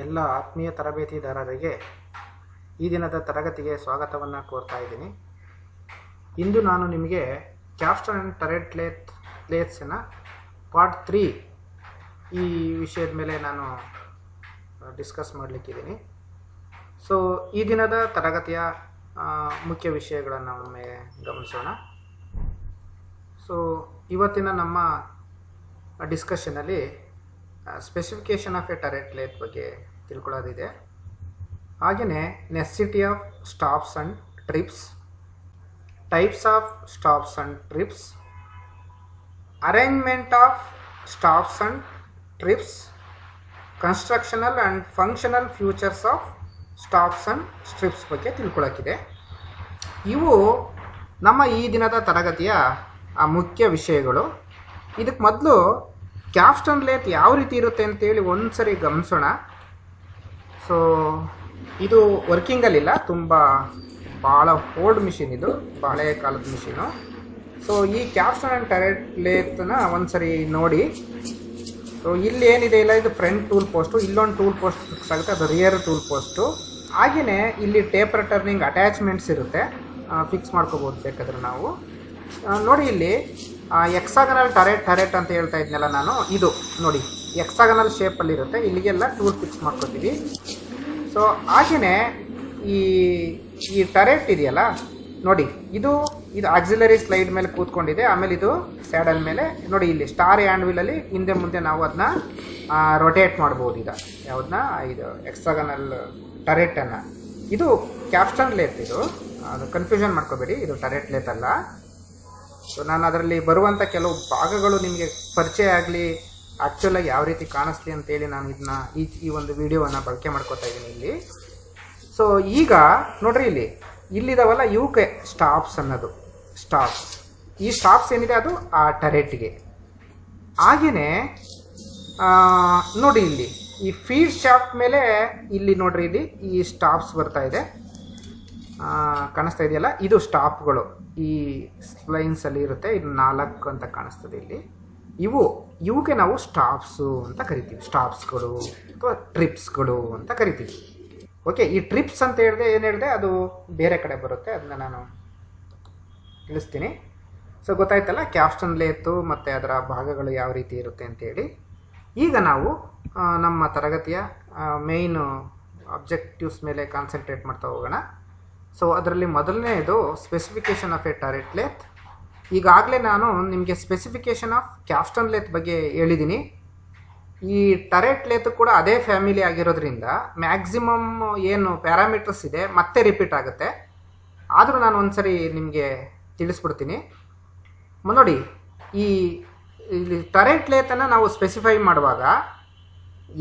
ಎಲ್ಲ ಆತ್ಮೀಯ ತರಬೇತಿದಾರರಿಗೆ ಈ ದಿನದ ತರಗತಿಗೆ ಸ್ವಾಗತವನ್ನು ಕೋರ್ತಾ ಇದ್ದೀನಿ. ಇಂದು ನಾನು ನಿಮಗೆ ಕ್ಯಾಪ್ಸ್ಟನ್ ಆ್ಯಂಡ್ ಟರೆಟ್ ಲೇತ್ಸಿನ ಪಾರ್ಟ್ 3 ಈ ವಿಷಯದ ಮೇಲೆ ನಾನು ಡಿಸ್ಕಸ್ ಮಾಡಲಿಕ್ಕಿದ್ದೀನಿ. ಸೊ ಈ ದಿನದ ತರಗತಿಯ ಮುಖ್ಯ ವಿಷಯಗಳನ್ನು ಒಮ್ಮೆ ಗಮನಿಸೋಣ. ಸೊ ಇವತ್ತಿನ ನಮ್ಮ ಡಿಸ್ಕಷನಲ್ಲಿ specification of a turret lathe ಬಗ್ಗೆ ತಿಳ್ಕೊಳ್ಳೋದಿದೆ. ಹಾಗೆಯೇ necessity of stops and trips, types of stops and trips, arrangement of stops and trips, constructional and functional features of stops and strips ಬಗ್ಗೆ ತಿಳ್ಕೊಳ್ಳೋಕ್ಕಿದೆ. ಇವು ನಮ್ಮ ಈ ದಿನದ ತರಗತಿಯ ಮುಖ್ಯ ವಿಷಯಗಳು. ಇದಕ್ಕೆ ಮೊದಲು ಕ್ಯಾಪ್ಸ್ಟನ್ ಲೇತ್ ಯಾವ ರೀತಿ ಇರುತ್ತೆ ಅಂತೇಳಿ ಒಂದು ಸರಿ ಗಮನಿಸೋಣ. ಸೊ ಇದು ವರ್ಕಿಂಗಲ್ಲಿಲ್ಲ, ತುಂಬ ಭಾಳ ಓಲ್ಡ್ ಮಿಷಿನ್, ಇದು ಹಳೆಯ ಕಾಲದ ಮಿಷಿನು. ಸೊ ಈ ಕ್ಯಾಪ್ಸ್ಟನ್ ಆ್ಯಂಡ್ ಟರೆಟ್ ಲೇತ್ನ ಒಂದು ಸರಿ ನೋಡಿ. ಸೊ ಇಲ್ಲಿ ಏನಿದೆ ಇಲ್ಲ, ಇದು ಫ್ರಂಟ್ ಟೂಲ್ ಪೋಸ್ಟು, ಇಲ್ಲೊಂದು ಟೂಲ್ ಪೋಸ್ಟ್ ಫಿಕ್ಸ್ ಆಗುತ್ತೆ, ಅದು ರಿಯರ್ ಟೂಲ್ ಪೋಸ್ಟು. ಹಾಗೆಯೇ ಇಲ್ಲಿ ಟೇಪ್ ರಿಟರ್ನಿಂಗ್ ಅಟ್ಯಾಚ್ಮೆಂಟ್ಸ್ ಇರುತ್ತೆ, ಫಿಕ್ಸ್ ಮಾಡ್ಕೋಬೋದು ಬೇಕಾದ್ರೆ ನಾವು. ನೋಡಿ ಇಲ್ಲಿ ಎಕ್ಸಾಗನಲ್ ಟರೆಟ್ ಅಂತ ಹೇಳ್ತಾ ಇದ್ನಲ್ಲ ನಾನು, ಇದು ನೋಡಿ ಎಕ್ಸಾಗನಲ್ ಶೇಪಲ್ಲಿರುತ್ತೆ, ಇಲ್ಲಿಗೆಲ್ಲ ಟೂಲ್ ಫಿಕ್ಸ್ ಮಾಡ್ಕೊತೀವಿ. ಸೊ ಹಾಗೆಯೇ ಈ ಟರೆಟ್ ಇದೆಯಲ್ಲ ನೋಡಿ, ಇದು ಆಕ್ಸಿಲರಿ ಸ್ಲೈಡ್ ಮೇಲೆ ಕೂತ್ಕೊಂಡಿದೆ. ಆಮೇಲೆ ಇದು ಸ್ಯಾಡಲ್ ಮೇಲೆ ನೋಡಿ, ಇಲ್ಲಿ ಸ್ಟಾರ್ ಹ್ಯಾಂಡ್ ವೀಲಲ್ಲಿ ಹಿಂದೆ ಮುಂದೆ ನಾವು ಅದನ್ನ ರೊಟೇಟ್ ಮಾಡ್ಬೋದು. ಯಾವುದನ್ನ ಇದು ಎಕ್ಸಾಗನಲ್ ಟರೆಟನ್ನು. ಇದು ಕ್ಯಾಪ್ಸ್ಟನ್ ಲೇತ್, ಇದು ಅದು ಕನ್ಫ್ಯೂಷನ್ ಮಾಡ್ಕೋಬೇಡಿ, ಇದು ಟರೆಟ್ ಲೇತ್ ಅಲ್ಲ. ಸೊ ನಾನು ಅದರಲ್ಲಿ ಬರುವಂಥ ಕೆಲವು ಭಾಗಗಳು ನಿಮಗೆ ಪರಿಚಯ ಆಗಲಿ, ಆ್ಯಕ್ಚುಲಾಗಿ ಯಾವ ರೀತಿ ಕಾಣಿಸ್ಲಿ ಅಂತೇಳಿ ನಾನು ಇದನ್ನ ಈ ಒಂದು ವಿಡಿಯೋವನ್ನು ಬಳಕೆ ಮಾಡ್ಕೋತಾ ಇದ್ದೀನಿ ಇಲ್ಲಿ. ಸೊ ಈಗ ನೋಡ್ರಿ, ಇಲ್ಲಿದಾವಲ್ಲ ಇವಕ್ಕೆ ಸ್ಟಾಪ್ಸ್ ಅನ್ನೋದು, ಸ್ಟಾಪ್ಸ್. ಈ ಸ್ಟಾಪ್ಸ್ ಏನಿದೆ ಅದು ಆ ಟರೆಟ್ಗೆ. ಹಾಗೆಯೇ ನೋಡಿ ಇಲ್ಲಿ ಈ ಫೀಡ್ ಶಾಫ್ಟ್ ಮೇಲೆ ಇಲ್ಲಿ ನೋಡ್ರಿ, ಇಲ್ಲಿ ಈ ಸ್ಟಾಪ್ಸ್ ಬರ್ತಾ ಇದೆ, ಕಾಣಿಸ್ತಾ ಇದೆಯಲ್ಲ, ಇದು ಸ್ಟಾಪ್ಗಳು ಈ ಲೈನ್ಸಲ್ಲಿ ಇರುತ್ತೆ. ಇದು 4 ಅಂತ ಕಾಣಿಸ್ತದೆ ಇಲ್ಲಿ. ಇವಕ್ಕೆ ನಾವು ಸ್ಟಾಪ್ಸು ಅಂತ ಕರಿತೀವಿ, ಸ್ಟಾಪ್ಸ್ಗಳು ಅಥವಾ ಟ್ರಿಪ್ಸ್ಗಳು ಅಂತ ಕರಿತೀವಿ. ಓಕೆ, ಈ ಟ್ರಿಪ್ಸ್ ಅಂತ ಏನು ಹೇಳಿದೆ ಅದು ಬೇರೆ ಕಡೆ ಬರುತ್ತೆ, ಅದನ್ನ ನಾನು ತಿಳಿಸ್ತೀನಿ. ಸೊ ಗೊತ್ತಾಯ್ತಲ್ಲ ಕ್ಯಾಪ್ಸ್ಟನ್ ಲೇತು ಮತ್ತು ಅದರ ಭಾಗಗಳು ಯಾವ ರೀತಿ ಇರುತ್ತೆ ಅಂತೇಳಿ. ಈಗ ನಾವು ನಮ್ಮ ತರಗತಿಯ ಮೇಯ್ನ್ ಅಬ್ಜೆಕ್ಟಿವ್ಸ್ ಮೇಲೆ ಕಾನ್ಸಂಟ್ರೇಟ್ ಮಾಡ್ತಾ ಹೋಗೋಣ. ಸೊ ಅದರಲ್ಲಿ ಮೊದಲನೇದು specification of a turret lathe. ಈಗಾಗಲೇ ನಾನು ನಿಮಗೆ ಸ್ಪೆಸಿಫಿಕೇಷನ್ ಆಫ್ ಕ್ಯಾಪ್ಸ್ಟನ್ ಲೇತ್ ಬಗ್ಗೆ ಹೇಳಿದ್ದೀನಿ. ಈ ಟರೆಟ್ ಲೇತ್ ಕೂಡ ಅದೇ ಫ್ಯಾಮಿಲಿ ಆಗಿರೋದ್ರಿಂದ ಮ್ಯಾಕ್ಸಿಮಮ್ ಏನು ಪ್ಯಾರಾಮೀಟರ್ಸ್ ಇದೆ ಮತ್ತೆ ರಿಪೀಟ್ ಆಗುತ್ತೆ. ಆದರೂ ನಾನು ಒಂದ್ಸರಿ ನಿಮಗೆ ತಿಳಿಸ್ಬಿಡ್ತೀನಿ. ನೋಡಿ, ಇಲ್ಲಿ ಟರೆಟ್ ಲೇತನ್ನು ನಾವು ಸ್ಪೆಸಿಫೈ ಮಾಡುವಾಗ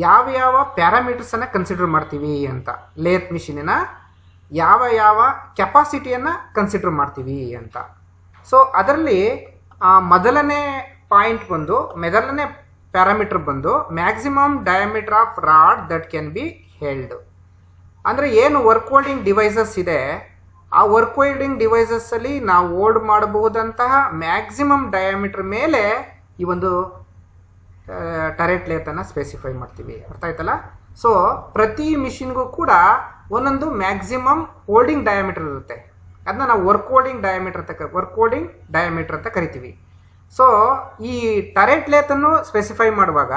ಯಾವ ಪ್ಯಾರಾಮೀಟರ್ಸನ್ನು ಕನ್ಸಿಡರ್ ಮಾಡ್ತೀವಿ ಅಂತ, ಲೇತ್ ಮಿಷಿನಿನ ಯಾವ ಕೆಪಾಸಿಟಿಯನ್ನು ಕನ್ಸಿಡರ್ ಮಾಡ್ತೀವಿ ಅಂತ. ಸೊ ಅದರಲ್ಲಿ ಮೊದಲನೇ ಪ್ಯಾರಾಮೀಟರ್ ಬಂದು maximum diameter of rod that can be held. ಅಂದರೆ ಏನು ವರ್ಕ್ ಹೋಲ್ಡಿಂಗ್ ಡಿವೈಸಸ್ ಇದೆ, ಆ ವರ್ಕ್ ಹೋಲ್ಡಿಂಗ್ ಡಿವೈಸಸ್ಸಲ್ಲಿ ನಾವು ಹೋಲ್ಡ್ ಮಾಡಬಹುದಂತಹ ಮ್ಯಾಕ್ಸಿಮಮ್ ಡಯಾಮೀಟರ್ ಮೇಲೆ ಈ ಒಂದು ಟರೆಟ್ ಲೇತನ್ನು ಸ್ಪೆಸಿಫೈ ಮಾಡ್ತೀವಿ. ಅರ್ಥ ಆಯ್ತಲ್ಲ? ಸೊ ಪ್ರತಿ ಮಿಷಿನ್ಗೂ ಕೂಡ ಒಂದೊಂದು ಮ್ಯಾಕ್ಸಿಮಮ್ ಹೋಲ್ಡಿಂಗ್ ಡಯಾಮೀಟರ್ ಇರುತ್ತೆ, ಅದನ್ನ ನಾವು ವರ್ಕ್ ಹೋಲ್ಡಿಂಗ್ ಡಯಾಮೀಟರ್ ಅಂತ ಕರಿತೀವಿ. ಸೊ ಈ ಟರೆಟ್ ಲೇತನ್ನು ಸ್ಪೆಸಿಫೈ ಮಾಡುವಾಗ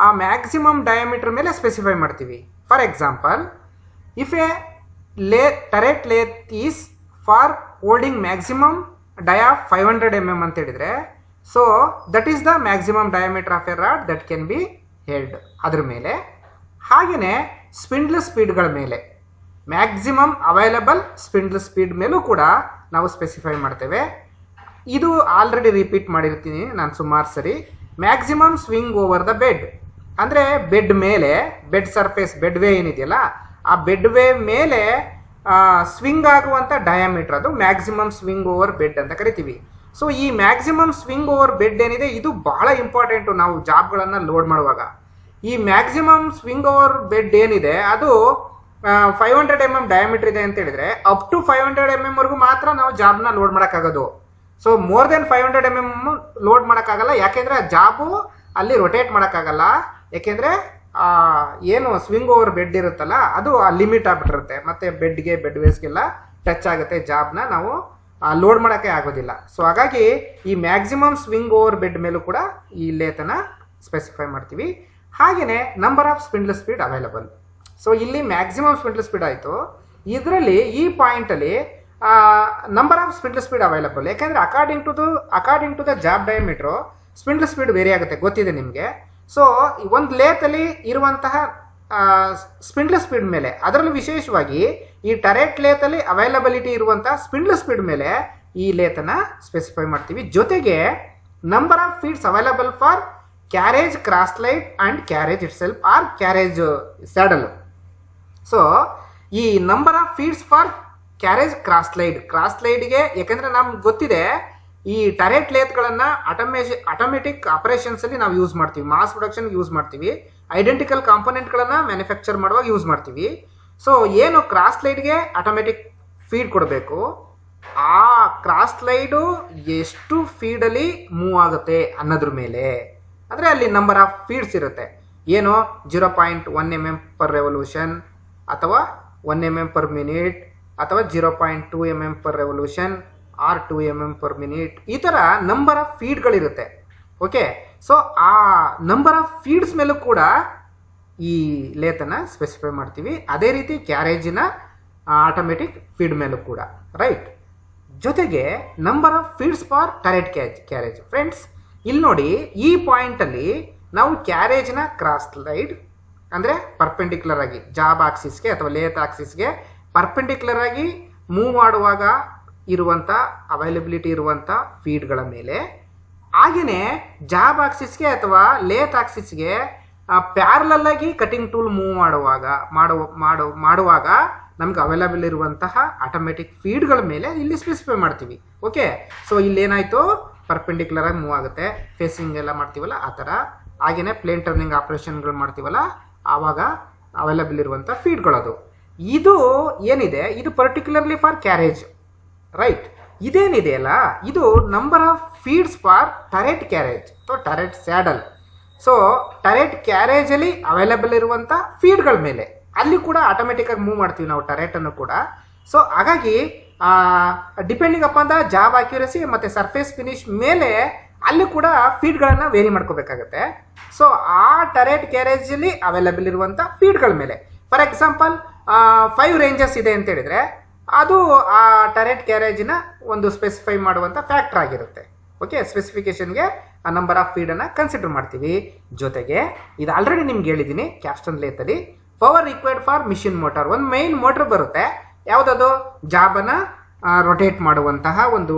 ಆ ಮ್ಯಾಕ್ಸಿಮಮ್ ಡಯಾಮೀಟರ್ ಮೇಲೆ ಸ್ಪೆಸಿಫೈ ಮಾಡ್ತೀವಿ. For example, if A turret lathe is for holding maximum dia 500 mm ಅಂತ ಹೇಳಿದರೆ, so that is the maximum diameter of A rod that can be held. ಅದ್ರ ಮೇಲೆ ಹಾಗೆಯೇ ಸ್ಪಿಂಡ್ಲ್ ಸ್ಪೀಡ್ಗಳ ಮೇಲೆ, ಮ್ಯಾಕ್ಸಿಮಮ್ ಅವೈಲಬಲ್ ಸ್ಪಿಂಡ್ಲ್ ಸ್ಪೀಡ್ ಮೇಲೂ ಕೂಡ ನಾವು ಸ್ಪೆಸಿಫೈ ಮಾಡ್ತೇವೆ. ಇದು ಆಲ್ರೆಡಿ ರಿಪೀಟ್ ಮಾಡಿರ್ತೀನಿ ನಾನು ಸುಮಾರು ಸರಿ. Maximum swing over the bed ಅಂದರೆ ಬೆಡ್ ಮೇಲೆ, ಬೆಡ್ ಸರ್ಫೇಸ್, ಬೆಡ್ ವೇ ಏನಿದೆಯಲ್ಲ ಆ ಬೆಡ್ ವೇ ಮೇಲೆ ಸ್ವಿಂಗ್ ಆಗುವಂಥ ಡಯಾಮೀಟರ್, ಅದು ಮ್ಯಾಕ್ಸಿಮಮ್ ಸ್ವಿಂಗ್ ಓವರ್ ಬೆಡ್ ಅಂತ ಕರಿತೀವಿ. ಸೊ ಈ ಮ್ಯಾಕ್ಸಿಮಮ್ ಸ್ವಿಂಗ್ ಓವರ್ ಬೆಡ್ ಏನಿದೆ ಇದು ಬಹಳ ಇಂಪಾರ್ಟೆಂಟು ನಾವು ಜಾಬ್ಗಳನ್ನು ಲೋಡ್ ಮಾಡುವಾಗ. ಈ ಮ್ಯಾಕ್ಸಿಮಮ್ ಸ್ವಿಂಗ್ ಓವರ್ ಬೆಡ್ ಏನಿದೆ ಅದು 500 mm ಡಯಾಮೀಟರ್ ಇದೆ ಅಂತ ಹೇಳಿದ್ರೆ ಅಪ್ ಟು 500 mm ವರೆಗೂ ಮಾತ್ರ ನಾವು ಜಾಬ್ನ ಲೋಡ್ ಮಾಡೋಕ್ಕಾಗೋದು. So more than 500 mm load ಮಾಡೋಕ್ಕಾಗಲ್ಲ, ಯಾಕೆಂದರೆ ಆ ಜಾಬು ಅಲ್ಲಿ ರೊಟೇಟ್ ಮಾಡೋಕ್ಕಾಗಲ್ಲ. ಯಾಕೆಂದರೆ ಏನು ಸ್ವಿಂಗ್ ಓವರ್ ಬೆಡ್ ಇರುತ್ತಲ್ಲ ಅದು ಆ ಲಿಮಿಟ್ ಆಗಿಬಿಟ್ಟಿರುತ್ತೆ, ಮತ್ತು ಬೆಡ್ ವೇಸ್ಗೆಲ್ಲ ಟಚ್ ಆಗುತ್ತೆ, ಜಾಬ್ನ ನಾವು ಲೋಡ್ ಮಾಡೋಕ್ಕೆ ಆಗೋದಿಲ್ಲ. ಸೊ ಹಾಗಾಗಿ ಈ ಮ್ಯಾಕ್ಸಿಮಮ್ ಸ್ವಿಂಗ್ ಓವರ್ ಬೆಡ್ ಮೇಲೂ ಕೂಡ ಈ ಲೇತನ ಸ್ಪೆಸಿಫೈ ಮಾಡ್ತೀವಿ. ಹಾಗೆಯೇ number of spindle speed available. So ಇಲ್ಲಿ ಮ್ಯಾಕ್ಸಿಮಮ್ ಸ್ಪಿಂಡಲ್ ಸ್ಪೀಡ್ ಆಯಿತು, ಇದರಲ್ಲಿ ಈ ಪಾಯಿಂಟಲ್ಲಿ number of spindle speed available. ಯಾಕೆಂದರೆ according to the job diameter spindle speed vary ಆಗುತ್ತೆ, ಗೊತ್ತಿದೆ ನಿಮಗೆ. ಸೊ ಒಂದು ಲೇತಲ್ಲಿ ಇರುವಂತಹ ಸ್ಪಿಂಡಲ್ ಸ್ಪೀಡ್ ಮೇಲೆ, ಅದರಲ್ಲೂ ವಿಶೇಷವಾಗಿ ಈ ಟರೆಟ್ ಲೇತಲ್ಲಿ ಅವೈಲಬಿಲಿಟಿ ಇರುವಂತಹ ಸ್ಪಿಂಡಲ್ ಸ್ಪೀಡ್ ಮೇಲೆ ಈ ಲೇತನ ಸ್ಪೆಸಿಫೈ ಮಾಡ್ತೀವಿ. ಜೊತೆಗೆ number of feeds available for carriage cross slide and carriage itself or carriage saddle. So ಈ number of feeds for carriage cross ಲೈಡ್ಗೆ, ಯಾಕಂದ್ರೆ ನಮ್ಗೆ ಗೊತ್ತಿದೆ ಈ ಟರೆಟ್ ಲೇತ್ಗಳನ್ನು ಆಟೋಮೆಟಿಕ್ ಆಪರೇಷನ್ಸಲ್ಲಿ ನಾವು ಯೂಸ್ ಮಾಡ್ತೀವಿ, ಮಾಸ್ ಪ್ರೊಡಕ್ಷನ್ಗೆ ಯೂಸ್ ಮಾಡ್ತೀವಿ, ಐಡೆಂಟಿಕಲ್ ಕಾಂಪೊನೆಂಟ್ಗಳನ್ನು ಮ್ಯಾನುಫ್ಯಾಕ್ಚರ್ ಮಾಡುವಾಗ ಯೂಸ್ ಮಾಡ್ತೀವಿ. ಸೊ ಏನು ಕ್ರಾಸ್ ಲೈಡ್ಗೆ ಆಟೋಮೆಟಿಕ್ ಫೀಡ್ ಕೊಡಬೇಕು, ಆ ಕ್ರಾಸ್ ಲೈಡು ಎಷ್ಟು ಫೀಡಲ್ಲಿ ಮೂವ್ ಆಗುತ್ತೆ ಅನ್ನೋದ್ರ ಮೇಲೆ, ಅಂದರೆ ಅಲ್ಲಿ ನಂಬರ್ ಆಫ್ ಫೀಡ್ಸ್ ಇರುತ್ತೆ. ಏನು 0.1 mm per revolution ಅಥವಾ 1 mm per minute ಅಥವಾ 0.2 mm per revolution or 2 mm per minute, ಈ ಥರ ನಂಬರ್ ಆಫ್ ಫೀಡ್ಗಳಿರುತ್ತೆ. ಓಕೆ, ಸೊ ಆ ನಂಬರ್ ಆಫ್ ಫೀಡ್ಸ್ ಮೇಲೂ ಕೂಡ ಈ ಲೇತನ ಸ್ಪೆಸಿಫೈ ಮಾಡ್ತೀವಿ. ಅದೇ ರೀತಿ ಕ್ಯಾರೇಜಿನ ಆಟೋಮೆಟಿಕ್ ಫೀಡ್ ಮೇಲೂ ಕೂಡ, ರೈಟ್. ಜೊತೆಗೆ number of feeds for turret carriage. Friends ಇಲ್ಲಿ ನೋಡಿ, ಈ ಪಾಯಿಂಟಲ್ಲಿ ನಾವು ಕ್ಯಾರೇಜ್ನ ಕ್ರಾಸ್ ಲೈಡ್ ಅಂದರೆ ಪರ್ಪೆಂಡಿಕ್ಯುಲರ್ ಆಗಿ ಜಾಬ್ ಆಕ್ಸಿಸ್ಗೆ ಅಥವಾ ಲೇತ್ ಆಕ್ಸಿಸ್ಗೆ ಪರ್ಪೆಂಡಿಕ್ಯುಲರ್ ಆಗಿ ಮೂವ್ ಮಾಡುವಾಗ ಇರುವಂಥ ಅವೈಲಬಿಲಿಟಿ ಇರುವಂಥ ಫೀಡ್ಗಳ ಮೇಲೆ, ಹಾಗೆಯೇ ಜಾಬ್ ಆಕ್ಸಿಸ್ಗೆ ಅಥವಾ ಲೇತ್ ಆಕ್ಸಿಸ್ಗೆ ಪ್ಯಾರಲಲ್ ಆಗಿ ಕಟಿಂಗ್ ಟೂಲ್ ಮೂವ್ ಮಾಡುವಾಗ ನಮ್ಗೆ ಅವೈಲಬಲ್ ಇರುವಂತಹ ಆಟೋಮೆಟಿಕ್ ಫೀಡ್ಗಳ ಮೇಲೆ ಇಲ್ಲಿ ಸ್ಪೆಸಿಫೈ ಮಾಡ್ತೀವಿ. ಓಕೆ, ಸೊ ಇಲ್ಲೇನಾಯಿತು, ಪರ್ಪೆಂಡಿಕ್ಯುಲರ್ ಆಗಿ ಮೂವ್ ಆಗುತ್ತೆ, ಫೇಸಿಂಗ್ ಎಲ್ಲ ಮಾಡ್ತೀವಲ್ಲ ಆ ಥರ. ಹಾಗೆಯೇ ಪ್ಲೇನ್ ಟರ್ನಿಂಗ್ ಆಪರೇಷನ್ಗಳು ಮಾಡ್ತೀವಲ್ಲ ಆವಾಗ ಅವೈಲಬಲ್ ಇರುವಂಥ ಫೀಡ್ಗಳದು. ಇದು ಏನಿದೆ ಇದು ಪರ್ಟಿಕ್ಯುಲರ್ಲಿ ಫಾರ್ ಕ್ಯಾರೇಜ್, ರೈಟ್. ಇದೇನಿದೆಯಲ್ಲ ಇದು number of feeds for turret carriage ಅಥವಾ ಟರೆಟ್ ಸ್ಯಾಡಲ್. ಸೊ ಟರೆಟ್ ಕ್ಯಾರೇಜಲ್ಲಿ ಅವೈಲಬಲ್ ಇರುವಂಥ ಫೀಡ್ಗಳ ಮೇಲೆ ಅಲ್ಲಿ ಕೂಡ ಆಟೋಮೆಟಿಕ್ಕಾಗಿ ಮೂವ್ ಮಾಡ್ತೀವಿ ನಾವು ಟರೆಟನ್ನು ಕೂಡ. ಸೊ ಹಾಗಾಗಿ depending upon the job accuracy ಮತ್ತು ಸರ್ಫೇಸ್ ಫಿನಿಶ್ ಮೇಲೆ ಅಲ್ಲಿ ಕೂಡ ಫೀಡ್ಗಳನ್ನು ವೇರಿ ಮಾಡ್ಕೋಬೇಕಾಗತ್ತೆ. ಸೊ ಆ ಟರೆಟ್ ಕ್ಯಾರೇಜಲ್ಲಿ ಅವೈಲಬಲ್ ಇರುವಂಥ ಫೀಡ್ಗಳ ಮೇಲೆ, ಫಾರ್ ಎಕ್ಸಾಂಪಲ್ 5 ರೇಂಜಸ್ ಇದೆ ಅಂತ ಹೇಳಿದರೆ ಅದು ಆ ಟರೆಟ್ ಕ್ಯಾರೇಜಿನ ಒಂದು ಸ್ಪೆಸಿಫೈ ಮಾಡುವಂಥ ಫ್ಯಾಕ್ಟರ್ ಆಗಿರುತ್ತೆ. ಓಕೆ, ಸ್ಪೆಸಿಫಿಕೇಶನ್ಗೆ ಆ ನಂಬರ್ ಆಫ್ ಫೀಡನ್ನು ಕನ್ಸಿಡರ್ ಮಾಡ್ತೀವಿ. ಜೊತೆಗೆ ಇದು ಆಲ್ರೆಡಿ ನಿಮ್ಗೆ ಹೇಳಿದ್ದೀನಿ, ಕ್ಯಾಪ್ಸ್ಟನ್ ಲೇತಲ್ಲಿ power required for machine motor, ಒಂದು ಮೈನ್ ಮೋಟ್ರ್ ಬರುತ್ತೆ. ಯಾವುದದು ಜಾಬನ್ನು ರೊಟೇಟ್ ಮಾಡುವಂತಹ ಒಂದು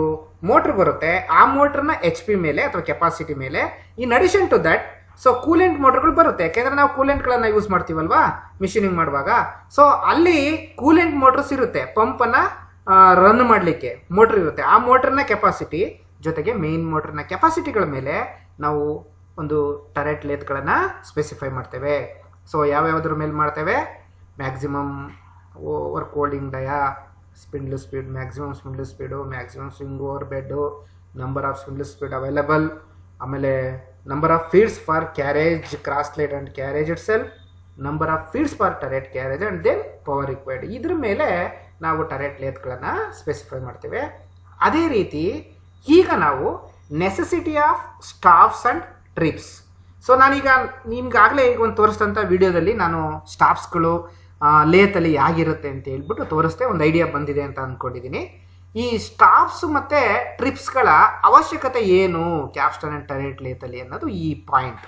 ಮೋಟ್ರ್ ಬರುತ್ತೆ. ಆ ಮೋಟ್ರನ್ನ HP ಮೇಲೆ ಅಥವಾ ಕೆಪಾಸಿಟಿ ಮೇಲೆ, in addition to that so coolant ಮೋಟ್ರ್ಗಳು ಬರುತ್ತೆ. ಯಾಕೆಂದರೆ ನಾವು ಕೂಲೆಂಟ್ಗಳನ್ನು ಯೂಸ್ ಮಾಡ್ತೀವಲ್ವಾ ಮಿಷಿನಿಂಗ್ ಮಾಡುವಾಗ. ಸೊ ಅಲ್ಲಿ ಕೂಲೆಂಟ್ ಮೋಟ್ರಸ್ ಇರುತ್ತೆ, ಪಂಪನ್ನು ರನ್ ಮಾಡಲಿಕ್ಕೆ ಮೋಟ್ರ್ ಇರುತ್ತೆ. ಆ ಮೋಟ್ರನ್ನ ಕೆಪಾಸಿಟಿ ಜೊತೆಗೆ ಮೇನ್ ಮೋಟ್ರನ್ನ ಕೆಪಾಸಿಟಿಗಳ ಮೇಲೆ ನಾವು ಒಂದು ಟರೆಟ್ ಲೇತ್ಗಳನ್ನು ಸ್ಪೆಸಿಫೈ ಮಾಡ್ತೇವೆ. ಸೊ ಯಾವ್ಯಾವುದ್ರ ಮೇಲೆ ಮಾಡ್ತೇವೆ, maximum work holding dia, spindle speed, maximum spindle speed, maximum swing over bed, number of spindle speed available, ಆಮೇಲೆ number of feeds for carriage cross slide and carriage itself, number of feeds for turret carriage and then power required. ಇದ್ರ ಮೇಲೆ ನಾವು turret ಲೇತ್ಗಳನ್ನು specify ಮಾಡ್ತೇವೆ. ಅದೇ ರೀತಿ ಈಗ ನಾವು necessity of stops and trips. So ನಾನೀಗ ನಿಮ್ಗಾಗಲೇ ಈಗ ಒಂದು ತೋರಿಸಿದಂಥ ವಿಡಿಯೋದಲ್ಲಿ ನಾನು ಸ್ಟಾಫ್ಸ್ಗಳು ಲೇತಲ್ಲಿ ಹೇಗಿರುತ್ತೆ ಅಂತ ಹೇಳ್ಬಿಟ್ಟು ತೋರಿಸ್ದೆ, ಒಂದು ಐಡಿಯಾ ಬಂದಿದೆ ಅಂತ ಅಂದ್ಕೊಂಡಿದ್ದೀನಿ. ಈ ಸ್ಟಾಫ್ಸ್ ಮತ್ತು ಟ್ರಿಪ್ಸ್ಗಳ ಅವಶ್ಯಕತೆ ಏನು ಕ್ಯಾಪ್ಸ್ಟನ್ ಆ್ಯಂಡ್ ಟರೆಟ್ ಲೇತಲ್ಲಿ ಅನ್ನೋದು ಈ ಪಾಯಿಂಟ್.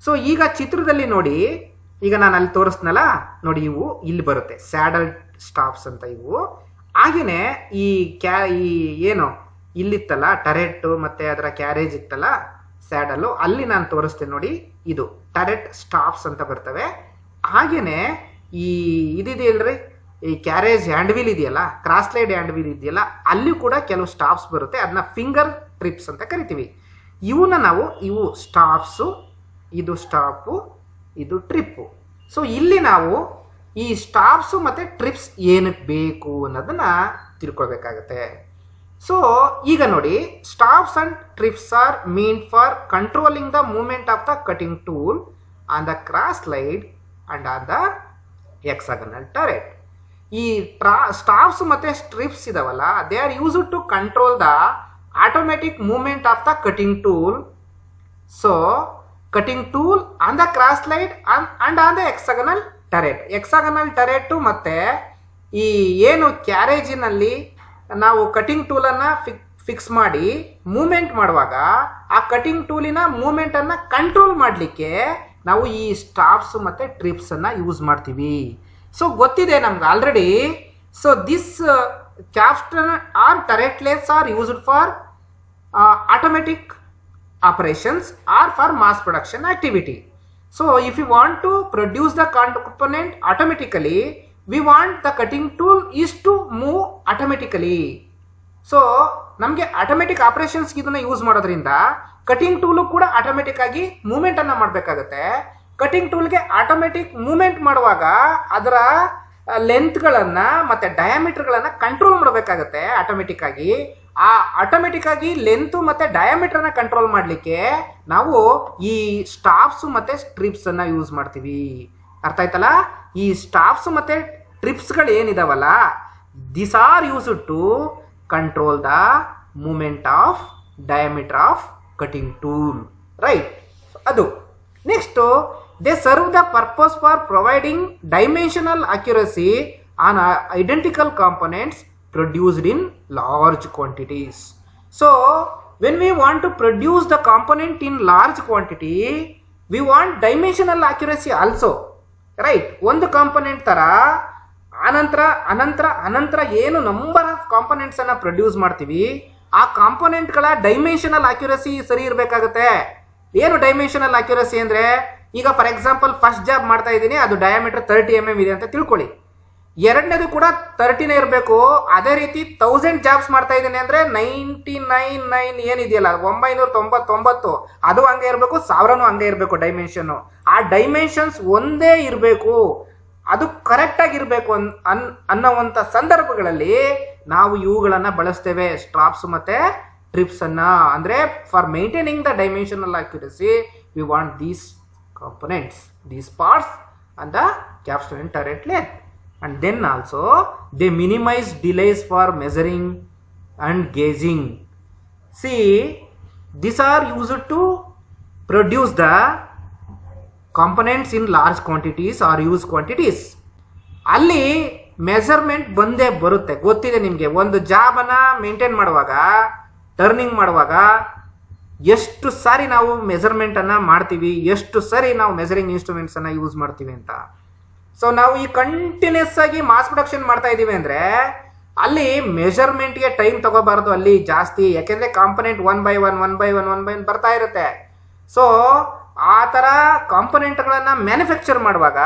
ಸೊ ಈಗ ಚಿತ್ರದಲ್ಲಿ ನೋಡಿ, ಈಗ ನಾನು ಅಲ್ಲಿ ತೋರಿಸ್ನಲ್ಲ ನೋಡಿ, ಇವು ಇಲ್ಲಿ ಬರುತ್ತೆ ಸ್ಯಾಡಲ್ ಸ್ಟಾಫ್ಸ್ ಅಂತ ಇವು. ಹಾಗೆಯೇ ಈ ಏನು ಇಲ್ಲಿತ್ತಲ್ಲ ಟರೆಟ್ಟು ಮತ್ತು ಅದರ ಕ್ಯಾರೇಜ್ ಇತ್ತಲ್ಲ ಸ್ಯಾಡಲ್ಲು, ಅಲ್ಲಿ ನಾನು ತೋರಿಸ್ತೇನೆ ನೋಡಿ, ಇದು ಟರೆಟ್ ಸ್ಟಾಫ್ಸ್ ಅಂತ ಬರ್ತವೆ. ಹಾಗೆಯೇ ಈ ಇದಿದೆಯಲ್ರಿ, ಈ ಕ್ಯಾರೇಜ್ ಹ್ಯಾಂಡ್ ವೀಲ್ ಇದೆಯಲ್ಲ, ಕ್ರಾಸ್ ಲೈಡ್ ಹ್ಯಾಂಡ್ ವೀಲ್ ಇದೆಯಲ್ಲ, ಅಲ್ಲಿ ಕೂಡ ಕೆಲವು ಸ್ಟಾಫ್ಸ್ ಬರುತ್ತೆ, ಅದನ್ನ ಫಿಂಗರ್ ಟ್ರಿಪ್ಸ್ ಅಂತ ಕರಿತೀವಿ. ಇವನ್ನ ನಾವು ಇವು ಸ್ಟಾಫ್ಸು, ಇದು ಸ್ಟಾಪು, ಇದು ಟ್ರಿಪ್ಪು. ಸೊ ಇಲ್ಲಿ ನಾವು ಈ ಸ್ಟಾಫ್ಸು ಮತ್ತು ಟ್ರಿಪ್ಸ್ ಏನಕ್ಕೆ ಬೇಕು ಅನ್ನೋದನ್ನು ತಿಳ್ಕೊಳ್ಬೇಕಾಗತ್ತೆ. ಸೊ ಈಗ ನೋಡಿ, stops and trips are mean for controlling the movement of the cutting tool on the cross slide and on the hexagonal turret. ಈ ಸ್ಟಾಫ್ಸ್ ಮತ್ತೆ ಸ್ಟ್ರಿಪ್ಸ್ ಇದಾವಲ್ಲ, they are used to control the automatic movement of the cutting tool. So cutting tool on the cross slide and on the hexagonal turret. Hexagonal turret ಮತ್ತೆ ಈ ಏನು ಕ್ಯಾರೇಜಿನಲ್ಲಿ ನಾವು cutting ಟೂಲನ್ನು fix ಮಾಡಿ ಮೂವ್ಮೆಂಟ್ ಮಾಡುವಾಗ ಆ ಕಟಿಂಗ್ ಟೂಲಿನ ಮೂವ್ಮೆಂಟನ್ನು ಕಂಟ್ರೋಲ್ ಮಾಡಲಿಕ್ಕೆ ನಾವು ಈ ಸ್ಟಾಫ್ಸ್ ಮತ್ತು ಟ್ರಿಪ್ಸನ್ನು ಯೂಸ್ ಮಾಡ್ತೀವಿ. ಸೊ ಗೊತ್ತಿದೆ ನಮ್ಗೆ ಆಲ್ರೆಡಿ. So this capstan or turret lathes are used for automatic operations or for mass production activity. So if you want to produce the component automatically, we want the cutting tool is to move automatically. So ನಮಗೆ automatic ಆಪರೇಷನ್ಸ್ಗೆ ಇದನ್ನು use ಮಾಡೋದ್ರಿಂದ cutting tool ಕೂಡ automatic ಆಗಿ ಮೂವ್ಮೆಂಟನ್ನು ಮಾಡಬೇಕಾಗುತ್ತೆ. Cutting ಟೂಲ್ಗೆ automatic movement ಮಾಡುವಾಗ ಅದರ ಲೆಂತ್ಗಳನ್ನು ಮತ್ತು ಡಯಾಮೀಟರ್ಗಳನ್ನು control ಮಾಡಬೇಕಾಗುತ್ತೆ ಆಟೋಮೆಟಿಕ್ ಆಗಿ. ಆ ಆಟೋಮೆಟಿಕ್ ಆಗಿ ಲೆಂತ್ ಮತ್ತು ಡಯಾಮೀಟರ್ನ ಕಂಟ್ರೋಲ್ ಮಾಡಲಿಕ್ಕೆ ನಾವು ಈ ಸ್ಟಾಫ್ಸ್ ಮತ್ತು ಸ್ಟ್ರಿಪ್ಸನ್ನು ಯೂಸ್ ಮಾಡ್ತೀವಿ. ಅರ್ಥ ಆಯ್ತಲ್ಲ? ಈ ಸ್ಟಾಫ್ಸ್ ಮತ್ತು ಟ್ರಿಪ್ಸ್ಗಳು ಏನಿದಾವಲ್ಲ, this are used to control the movement of diameter of cutting tool, right? ಅದು next they serve the purpose for providing dimensional accuracy on identical components produced in large quantities. So when we want to produce the component in large quantity, we want dimensional accuracy also, right? ಒಂದು component ತರ ಅನಂತರ ಏನು number of components ಅನ್ನ produce ಮಾಡ್ತೀವಿ, ಆ ಕಾಂಪೊನೆಂಟ್ಗಳ dimensional accuracy ಸರಿ ಇರಬೇಕಾಗುತ್ತೆ. ಏನು ಡೈಮೆನ್ಷನಲ್ ಅಕ್ಯುರಸಿ ಅಂದ್ರೆ, ಈಗ ಫಾರ್ ಎಕ್ಸಾಂಪಲ್ ಫಸ್ಟ್ ಜಾಬ್ ಮಾಡ್ತಾ ಇದ್ದೀನಿ, ಅದು ಡಯಾಮೀಟರ್ 30 mm ಇದೆ ಅಂತ ತಿಳ್ಕೊಳ್ಳಿ. ಎರಡನೇದು ಕೂಡ 30 ಇರಬೇಕು. ಅದೇ ರೀತಿ 1000 ಜಾಬ್ಸ್ ಮಾಡ್ತಾ ಇದ್ದೀನಿ ಅಂದರೆ 999 ಏನಿದೆಯಲ್ಲ 999 ಅದು ಹಂಗೆ ಇರಬೇಕು, 1000 ಹಂಗೆ ಇರಬೇಕು ಡೈಮೆನ್ಷನ್ನು. ಆ ಡೈಮೆನ್ಷನ್ಸ್ ಒಂದೇ ಇರಬೇಕು, ಅದು ಕರೆಕ್ಟಾಗಿರಬೇಕು ಅನ್ನೋವಂಥ ಸಂದರ್ಭಗಳಲ್ಲಿ ನಾವು ಇವುಗಳನ್ನು ಬಳಸ್ತೇವೆ, ಸ್ಟ್ರಾಪ್ಸ್ ಮತ್ತು ಟ್ರಿಪ್ಸನ್ನು. ಅಂದರೆ for maintaining the dimensional accuracy we want these components, these parts on the capstan and turret length. And then also they minimize delays for measuring and gauging. See, these are used to produce the components in large quantities or huge quantities. ಅಲ್ಲಿ measurement ಬಂದೇ ಬರುತ್ತೆ, ಗೊತ್ತಿದೆ ನಿಮಗೆ. ಒಂದು ಜಾಬನ್ನು maintain ಮಾಡುವಾಗ, turning ಮಾಡುವಾಗ ಎಷ್ಟು ಸಾರಿ ನಾವು ಮೆಜರ್ಮೆಂಟನ್ನು ಮಾಡ್ತೀವಿ, ಎಷ್ಟು ಸರಿ ನಾವು ಮೆಜರಿಂಗ್ ಇನ್ಸ್ಟ್ರೂಮೆಂಟ್ಸನ್ನು ಯೂಸ್ ಮಾಡ್ತೀವಿ ಅಂತ. ಸೊ ನಾವು ಈ ಕಂಟಿನ್ಯೂಸ್ ಆಗಿ ಮಾಸ್ ಪ್ರೊಡಕ್ಷನ್ ಮಾಡ್ತಾ ಇದ್ದೀವಿ ಅಂದರೆ ಅಲ್ಲಿ ಮೆಜರ್ಮೆಂಟ್ಗೆ ಟೈಮ್ ತಗೋಬಾರ್ದು ಅಲ್ಲಿ ಜಾಸ್ತಿ, ಯಾಕೆಂದರೆ ಕಾಂಪೊನೆಂಟ್ ಒನ್ ಬೈ ಒನ್ ಬರ್ತಾ ಇರುತ್ತೆ. ಸೊ ಆ ಥರ ಕಾಂಪೊನೆಂಟ್ಗಳನ್ನು ಮ್ಯಾನುಫ್ಯಾಕ್ಚರ್ ಮಾಡುವಾಗ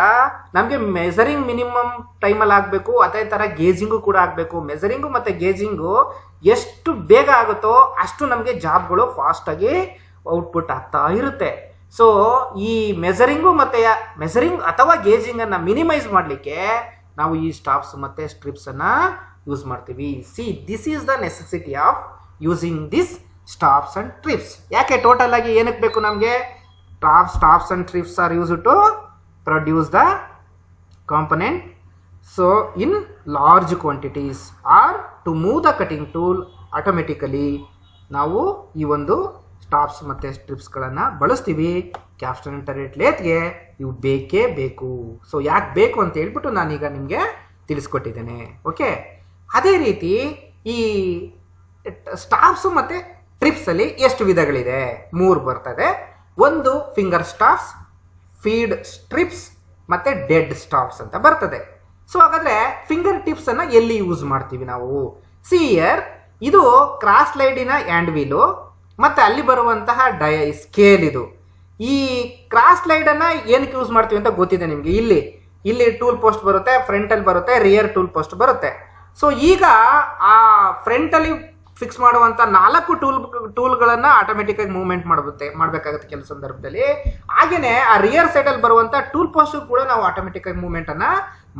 ನಮಗೆ ಮೆಜರಿಂಗ್ ಮಿನಿಮಮ್ ಟೈಮಲ್ಲಿ ಆಗಬೇಕು, ಅದೇ ಥರ ಗೇಜಿಂಗು ಕೂಡ ಆಗಬೇಕು. ಮೆಜರಿಂಗು ಮತ್ತು ಗೇಜಿಂಗು ಎಷ್ಟು ಬೇಗ ಆಗುತ್ತೋ ಅಷ್ಟು ನಮಗೆ ಜಾಬ್ಗಳು ಫಾಸ್ಟಾಗಿ ಔಟ್ಪುಟ್ ಆಗ್ತಾ ಇರುತ್ತೆ. ಸೊ ಈ ಮೆಜರಿಂಗ್ ಅಥವಾ ಗೇಜಿಂಗನ್ನು ಮಿನಿಮೈಸ್ ಮಾಡಲಿಕ್ಕೆ ನಾವು ಈ ಸ್ಟಾಫ್ಸ್ ಮತ್ತು ಸ್ಟ್ರಿಪ್ಸನ್ನು ಯೂಸ್ ಮಾಡ್ತೀವಿ. See, this is the necessity of using this stops and trips. ಯಾಕೆ ಟೋಟಲ್ ಆಗಿ ಏನಕ್ಕೆ ಬೇಕು ನಮಗೆ? Stops and trips are use to produce the component so in large quantities or to move the cutting tool automatically. ನಾವು ಈ ಒಂದು staffs ಮತ್ತು ಸ್ಟ್ರಿಪ್ಸ್ಗಳನ್ನು ಬಳಸ್ತೀವಿ. ಕ್ಯಾಪ್ಸ್ಟನ್ ಅಂಡ್ ಟರೆಟ್ ಲೇತ್ಗೆ ಇವು ಬೇಕೇ ಬೇಕು. ಸೊ ಯಾಕೆ ಬೇಕು ಅಂತ ಹೇಳ್ಬಿಟ್ಟು ನಾನೀಗ ನಿಮಗೆ ತಿಳಿಸ್ಕೊಟ್ಟಿದ್ದೇನೆ. ಓಕೆ, ಅದೇ ರೀತಿ ಈ ಸ್ಟಾಫ್ಸು ಮತ್ತು ಟ್ರಿಪ್ಸಲ್ಲಿ ಎಷ್ಟು ವಿಧಗಳಿದೆ? 3 ಬರ್ತದೆ. ಒಂದು ಫಿಂಗರ್ ಸ್ಟಾಫ್ಸ್, ಫೀಡ್ ಸ್ಟ್ರಿಪ್ಸ್ ಮತ್ತು ಡೆಡ್ ಸ್ಟಾಫ್ಸ್ ಅಂತ ಬರ್ತದೆ. ಸೊ ಹಾಗಾದರೆ ಫಿಂಗರ್ ಟಿಪ್ಸನ್ನು ಎಲ್ಲಿ ಯೂಸ್ ಮಾಡ್ತೀವಿ ನಾವು? ಸಿ ಹಿಯರ್, ಇದು ಕ್ರಾಸ್ ಲೈಡಿನ ಹ್ಯಾಂಡ್ ವೀಲು ಮತ್ತು ಅಲ್ಲಿ ಬರುವಂತಹ ಸ್ಕೇಲ್. ಇದು ಈ ಕ್ರಾಸ್ ಲೈಡನ್ನು ಏನಕ್ಕೆ ಯೂಸ್ ಮಾಡ್ತೀವಿ ಅಂತ ಗೊತ್ತಿದೆ ನಿಮಗೆ. ಇಲ್ಲಿ ಟೂಲ್ ಪೋಸ್ಟ್ ಬರುತ್ತೆ, ಫ್ರಂಟಲ್ಲಿ ಬರುತ್ತೆ, ರಿಯರ್ ಟೂಲ್ ಪೋಸ್ಟ್ ಬರುತ್ತೆ. ಸೊ ಈಗ ಆ ಫ್ರಂಟಲ್ಲಿ ಫಿಕ್ಸ್ ಮಾಡುವಂಥ 4 ಟೂಲ್ಗಳನ್ನು ಆಟೋಮೆಟಿಕ್ಕಾಗಿ ಮೂವ್ಮೆಂಟ್ ಮಾಡಬೇಕಾಗುತ್ತೆ ಕೆಲವು ಸಂದರ್ಭದಲ್ಲಿ. ಹಾಗೆಯೇ ಆ ರಿಯರ್ ಸೈಡಲ್ಲಿ ಬರುವಂಥ ಟೂಲ್ ಪೋಸ್ಟು ಕೂಡ ನಾವು ಆಟೋಮೆಟಿಕ್ಕಾಗಿ ಮೂವ್ಮೆಂಟನ್ನು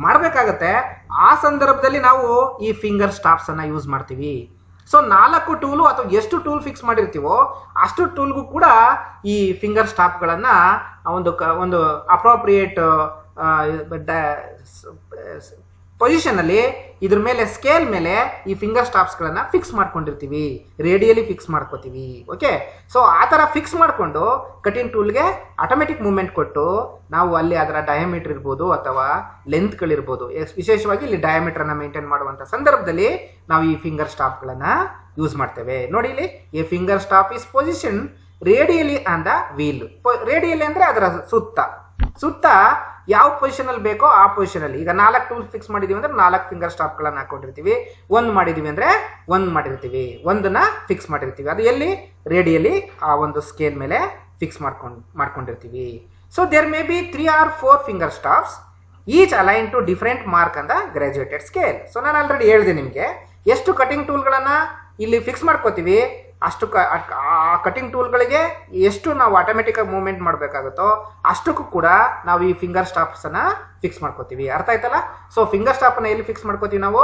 ಮಾಡಬೇಕಾಗತ್ತೆ. ಆ ಸಂದರ್ಭದಲ್ಲಿ ನಾವು ಈ ಫಿಂಗರ್ ಸ್ಟಾಫ್ಸನ್ನು ಯೂಸ್ ಮಾಡ್ತೀವಿ. ಸೊ 4 ಟೂಲು ಅಥವಾ ಎಷ್ಟು ಟೂಲ್ ಫಿಕ್ಸ್ ಮಾಡಿರ್ತೀವೋ ಅಷ್ಟು ಟೂಲ್ಗೂ ಕೂಡ ಈ ಫಿಂಗರ್ ಸ್ಟಾಫ್ಗಳನ್ನು ಒಂದು ಅಪ್ರೋಪ್ರಿಯೇಟ್ ಪೊಸಿಷನಲ್ಲಿ ಇದ್ರ ಮೇಲೆ ಸ್ಕೇಲ್ ಮೇಲೆ ಈ ಫಿಂಗರ್ ಸ್ಟಾಪ್ಸ್ಗಳನ್ನು ಫಿಕ್ಸ್ ಮಾಡ್ಕೊಂಡಿರ್ತೀವಿ, ರೇಡಿಯಲಿ ಫಿಕ್ಸ್ ಮಾಡ್ಕೋತೀವಿ. ಓಕೆ, ಸೊ ಆ ಥರ ಫಿಕ್ಸ್ ಮಾಡಿಕೊಂಡು ಕಟಿಂಗ್ ಟೂಲ್ಗೆ ಆಟೋಮೆಟಿಕ್ ಮೂವ್ಮೆಂಟ್ ಕೊಟ್ಟು ನಾವು ಅಲ್ಲಿ ಅದರ ಡಯಾಮೀಟರ್ ಇರ್ಬೋದು ಅಥವಾ ಲೆಂತ್ಗಳಿರ್ಬೋದು, ವಿಶೇಷವಾಗಿ ಇಲ್ಲಿ ಡಯಾಮೀಟರ್ನ ಮೇಂಟೈನ್ ಮಾಡುವಂಥ ಸಂದರ್ಭದಲ್ಲಿ ನಾವು ಈ ಫಿಂಗರ್ ಸ್ಟಾಪ್ಗಳನ್ನು ಯೂಸ್ ಮಾಡ್ತೇವೆ. ನೋಡಿ ಇಲ್ಲಿ, A finger stop is position radially on the wheel. Radially ಅಂದರೆ ಅದರ ಸುತ್ತ ಯಾವ ಪೊಸಿಷನ್ ಅಲ್ಲಿ ಬೇಕೋ ಆ ಪೊಸಿಷನ್ ಅಲ್ಲಿ. ಈಗ 4 ಟೂಲ್ ಫಿಕ್ಸ್ ಮಾಡಿದೀವಿ ಅಂದ್ರೆ 4 ಫಿಂಗರ್ ಸ್ಟಾಪ್ಗಳನ್ನು ಹಾಕೊಂಡಿರ್ತೀವಿ. 1 ಮಾಡಿದೀವಿ ಅಂದ್ರೆ 1 ಮಾಡಿರ್ತೀವಿ, 1ನ ಫಿಕ್ಸ್ ಮಾಡಿರ್ತೀವಿ. ಅದು ಎಲ್ಲಿ? ರೇಡಿಯಲಿ ಆ ಒಂದು ಸ್ಕೇಲ್ ಮೇಲೆ ಫಿಕ್ಸ್ ಮಾಡ್ಕೊಂಡಿರ್ತೀವಿ. So there may be 3 or 4 finger stops each align to different mark on the graduated scale. So ನಾನು ಆಲ್ರೆಡಿ ಹೇಳಿದೆ ನಿಮಗೆ, ಎಷ್ಟು ಕಟಿಂಗ್ ಟೂಲ್ಗಳನ್ನು ಇಲ್ಲಿ ಫಿಕ್ಸ್ ಮಾಡ್ಕೋತೀವಿ ಅಷ್ಟು ಆ ಕಟಿಂಗ್ ಟೂಲ್ಗಳಿಗೆ ಎಷ್ಟು ನಾವು ಆಟೋಮೆಟಿಕಾಗಿ ಮೂವ್ಮೆಂಟ್ ಮಾಡಬೇಕಾಗುತ್ತೋ ಅಷ್ಟಕ್ಕೂ ಕೂಡ ನಾವು ಈ ಫಿಂಗರ್ ಸ್ಟಾಪ್ಸನ್ನು ಫಿಕ್ಸ್ ಮಾಡ್ಕೋತೀವಿ. ಅರ್ಥ ಆಯ್ತಲ್ಲ? ಸೊ ಫಿಂಗರ್ ಸ್ಟಾಪನ್ನು ಎಲ್ಲಿ ಫಿಕ್ಸ್ ಮಾಡ್ಕೋತೀವಿ ನಾವು?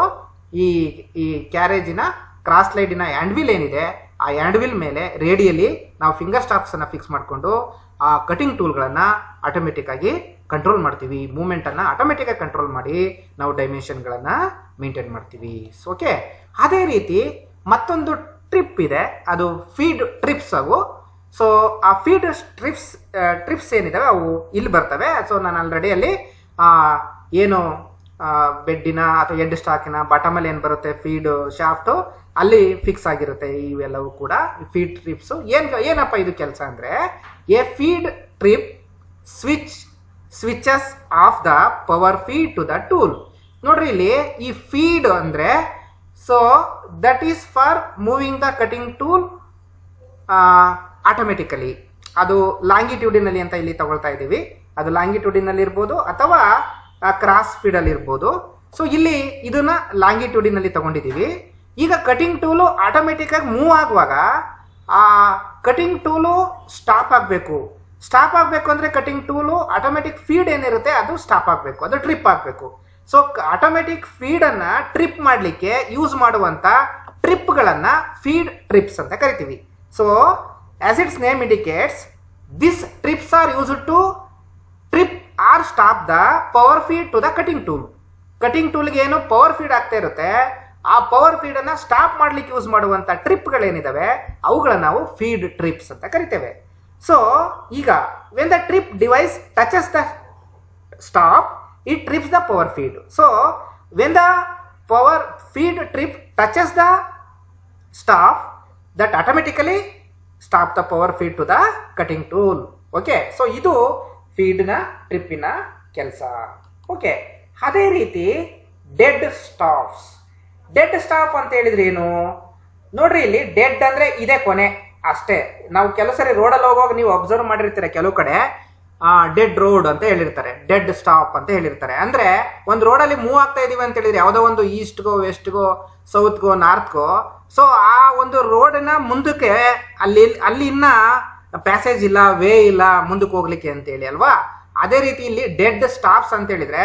ಈ ಕ್ಯಾರೇಜಿನ ಕ್ರಾಸ್ ಲೈಡಿನ ಹ್ಯಾಂಡ್ವಿಲ್ ಏನಿದೆ ಆ ಹ್ಯಾಂಡ್ವಿಲ್ ಮೇಲೆ ರೇಡಿಯಲಿ ನಾವು ಫಿಂಗರ್ ಸ್ಟಾಪ್ಸನ್ನು ಫಿಕ್ಸ್ ಮಾಡಿಕೊಂಡು ಆ ಕಟಿಂಗ್ ಟೂಲ್ಗಳನ್ನು ಆಟೋಮೆಟಿಕ್ಕಾಗಿ ಕಂಟ್ರೋಲ್ ಮಾಡ್ತೀವಿ. ಮೂವ್ಮೆಂಟನ್ನು ಆಟೋಮೆಟಿಕ್ಕಾಗಿ ಕಂಟ್ರೋಲ್ ಮಾಡಿ ನಾವು ಡೈಮೆನ್ಷನ್ಗಳನ್ನು ಮೇಂಟೈನ್ ಮಾಡ್ತೀವಿ. ಓಕೆ, ಅದೇ ರೀತಿ ಮತ್ತೊಂದು ಟ್ರಿಪ್ ಇದೆ, ಅದು ಫೀಡ್ ಟ್ರಿಪ್ಸ್. ಅವು ಸೊ ಆ ಫೀಡ್ ಟ್ರಿಪ್ಸ್ ಏನಿದಾವೆ ಅವು ಇಲ್ಲಿ ಬರ್ತವೆ. ಸೊ ನಾನು ಆಲ್ರೆಡಿ ಅಲ್ಲಿ ಏನು ಬೆಡ್ಡಿನ ಅಥವಾ ಹೆಡ್ ಸ್ಟಾಕಿನ ಬಾಟಮಲ್ಲಿ ಏನು ಬರುತ್ತೆ ಫೀಡ್ ಶಾಫ್ಟು ಅಲ್ಲಿ ಫಿಕ್ಸ್ ಆಗಿರುತ್ತೆ. ಇವೆಲ್ಲವೂ ಕೂಡ ಫೀಡ್ ಟ್ರಿಪ್ಸು. ಏನಪ್ಪ ಇದು ಕೆಲಸ ಅಂದರೆ, a feed trip switches off the power feed to the tool. ನೋಡ್ರಿ ಇಲ್ಲಿ ಈ ಫೀಡ್ ಅಂದರೆ, so that is for moving the cutting tool automatically. ಅದು ಲಾಂಗಿಟ್ಯೂಡಿನಲ್ಲಿ ಅಂತ ಇಲ್ಲಿ ತಗೊಳ್ತಾ ಇದ್ದೀವಿ. ಅದು ಲಾಂಗಿಟ್ಯೂಡಿನಲ್ಲಿ ಇರ್ಬೋದು ಅಥವಾ ಕ್ರಾಸ್ ಫೀಡಲ್ಲಿ ಇರ್ಬೋದು. ಸೊ ಇಲ್ಲಿ ಇದನ್ನ ಲಾಂಗಿಟ್ಯೂಡಿನಲ್ಲಿ ತಗೊಂಡಿದ್ದೀವಿ. ಈಗ ಕಟಿಂಗ್ ಟೂಲು ಆಟೋಮೆಟಿಕ್ಕಾಗಿ ಮೂವ್ ಆಗುವಾಗ ಆ ಕಟಿಂಗ್ ಟೂಲು ಸ್ಟಾಪ್ ಆಗಬೇಕು. ಸ್ಟಾಪ್ ಆಗಬೇಕು ಅಂದರೆ ಕಟಿಂಗ್ ಟೂಲು ಆಟೋಮೆಟಿಕ್ ಫೀಡ್ ಏನಿರುತ್ತೆ ಅದು ಸ್ಟಾಪ್ ಆಗಬೇಕು, ಅದು ಟ್ರಿಪ್ ಆಗಬೇಕು. ಸೊ ಆಟೋಮೆಟಿಕ್ ಫೀಡನ್ನು ಟ್ರಿಪ್ ಮಾಡಲಿಕ್ಕೆ ಯೂಸ್ ಮಾಡುವಂಥ ಟ್ರಿಪ್ಗಳನ್ನು ಫೀಡ್ ಟ್ರಿಪ್ಸ್ ಅಂತ ಕರಿತೀವಿ. So as its name indicates, this trips are used to trip or stop the power feed to the cutting tool. Cutting ಟೂಲ್ಗೆ ಏನು ಪವರ್ ಫೀಡ್ ಆಗ್ತಾ ಇರುತ್ತೆ ಆ ಪವರ್ ಫೀಡನ್ನು ಸ್ಟಾಪ್ ಮಾಡಲಿಕ್ಕೆ ಯೂಸ್ ಮಾಡುವಂಥ ಟ್ರಿಪ್ಗಳೇನಿದ್ದಾವೆ ಅವುಗಳನ್ನು ನಾವು ಫೀಡ್ ಟ್ರಿಪ್ಸ್ ಅಂತ ಕರಿತೇವೆ. ಸೊ ಈಗ when the trip device touches the stop, it trips the power feed. So when the power feed trip touches the stop, that automatically stop the power feed to the cutting tool. Okay, so ಇದು feed ನ ಟ್ರಿಪ್ಪಿನ ಕೆಲಸ. Okay, ಅದೇ ರೀತಿ dead stops. Dead stop ಅಂತ ಹೇಳಿದ್ರೆ ಏನು ನೋಡ್ರಿ, ಇಲ್ಲಿ ಡೆಡ್ ಅಂದ್ರೆ ಇದೇ ಕೊನೆ ಅಷ್ಟೇ. ನಾವು ಕೆಲವು ಸರಿ ರೋಡಲ್ಲಿ ಹೋಗುವಾಗ ನೀವು ಅಬ್ಸರ್ವ್ ಮಾಡಿರ್ತೀರ, ಕೆಲವು ಕಡೆ ಡೆಡ್ ರೋಡ್ ಅಂತ ಹೇಳಿರ್ತಾರೆ, ಡೆಡ್ ಸ್ಟಾಪ್ ಅಂತ ಹೇಳಿರ್ತಾರೆ. ಅಂದ್ರೆ ಒಂದು ರೋಡಲ್ಲಿ ಮೂವ್ ಆಗ್ತಾ ಇದೀವಿ ಅಂತ ಹೇಳಿದ್ರೆ ಯಾವುದೋ ಒಂದು ಈಸ್ಟ್ಗೋ ವೆಸ್ಟ್ಗೋ ಸೌತ್ಗೋ ನಾರ್ತ್ಗೋ, ಸೊ ಆ ಒಂದು ರೋಡಿನ ಮುಂದಕ್ಕೆ ಅಲ್ಲಿ ಇನ್ನ ಪ್ಯಾಸೇಜ್ ಇಲ್ಲ, ವೇ ಇಲ್ಲ ಮುಂದಕ್ಕೆ ಹೋಗ್ಲಿಕ್ಕೆ ಅಂತೇಳಿ ಅಲ್ವಾ. ಅದೇ ರೀತಿ ಇಲ್ಲಿ ಡೆಡ್ ಸ್ಟಾಪ್ಸ್ ಅಂತ ಹೇಳಿದ್ರೆ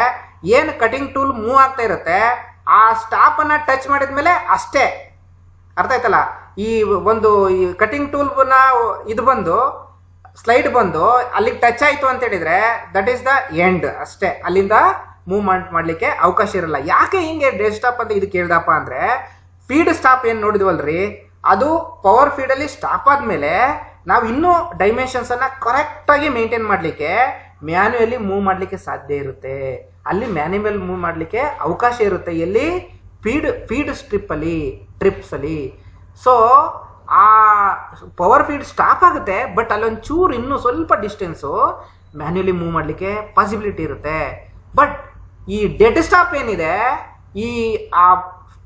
ಏನು ಕಟಿಂಗ್ ಟೂಲ್ ಮೂವ್ ಆಗ್ತಾ ಇರುತ್ತೆ ಆ ಸ್ಟಾಪ್ ಅನ್ನ ಟಚ್ ಮಾಡಿದ್ಮೇಲೆ ಅಷ್ಟೇ. ಅರ್ಥ ಆಯ್ತಲ್ಲ? ಈ ಒಂದು ಕಟಿಂಗ್ ಟೂಲ್ನ ಇದು ಬಂದು ಸ್ಲೈಡ್ ಬಂದು ಅಲ್ಲಿಗೆ ಟಚ್ ಆಯ್ತು ಅಂತ ಹೇಳಿದ್ರೆ ದಟ್ ಈಸ್ ದ ಎಂಡ್ ಅಷ್ಟೇ, ಅಲ್ಲಿಂದ ಮೂವ್ಮೆಂಟ್ ಮಾಡ್ಲಿಕ್ಕೆ ಅವಕಾಶ ಇರಲ್ಲ. ಯಾಕೆ ಹಿಂಗೆ ಡೆಡ್ ಸ್ಟಾಪ್ ಅಂತ ಇದು ಕೇಳ್ದಪ್ಪ ಅಂದ್ರೆ, ಫೀಡ್ ಸ್ಟಾಪ್ ಏನು ನೋಡಿದ್ವಲ್ರಿ ಅದು ಪವರ್ ಫೀಡಲ್ಲಿ ಸ್ಟಾಪ್ ಆದ್ಮೇಲೆ ನಾವು ಇನ್ನೂ ಡೈಮೆನ್ಷನ್ಸ್ ಅನ್ನ ಕರೆಕ್ಟ್ ಆಗಿ ಮೇಂಟೈನ್ ಮಾಡ್ಲಿಕ್ಕೆ ಮ್ಯಾನ್ಯುಯಲಿ ಮೂವ್ ಮಾಡ್ಲಿಕ್ಕೆ ಸಾಧ್ಯ ಇರುತ್ತೆ. ಅಲ್ಲಿ ಮ್ಯಾನ್ಯುಯಲ್ ಮೂವ್ ಮಾಡ್ಲಿಕ್ಕೆ ಅವಕಾಶ ಇರುತ್ತೆ. ಎಲ್ಲಿ? ಫೀಡ್ ಟ್ರಿಪ್ಸ್ ಅಲ್ಲಿ. ಸೊ ಆ ಪವರ್ ಫೀಡ್ ಸ್ಟಾಪ್ ಆಗುತ್ತೆ, ಬಟ್ ಅಲ್ಲೊಂದು ಚೂರು ಇನ್ನೂ ಸ್ವಲ್ಪ ಡಿಸ್ಟೆನ್ಸು ಮ್ಯಾನ್ಯುಯಲಿ ಮೂವ್ ಮಾಡಲಿಕ್ಕೆ ಪಾಸಿಬಿಲಿಟಿ ಇರುತ್ತೆ. ಬಟ್ ಈ ಡೆಡ್ ಸ್ಟಾಪ್ ಏನಿದೆ, ಆ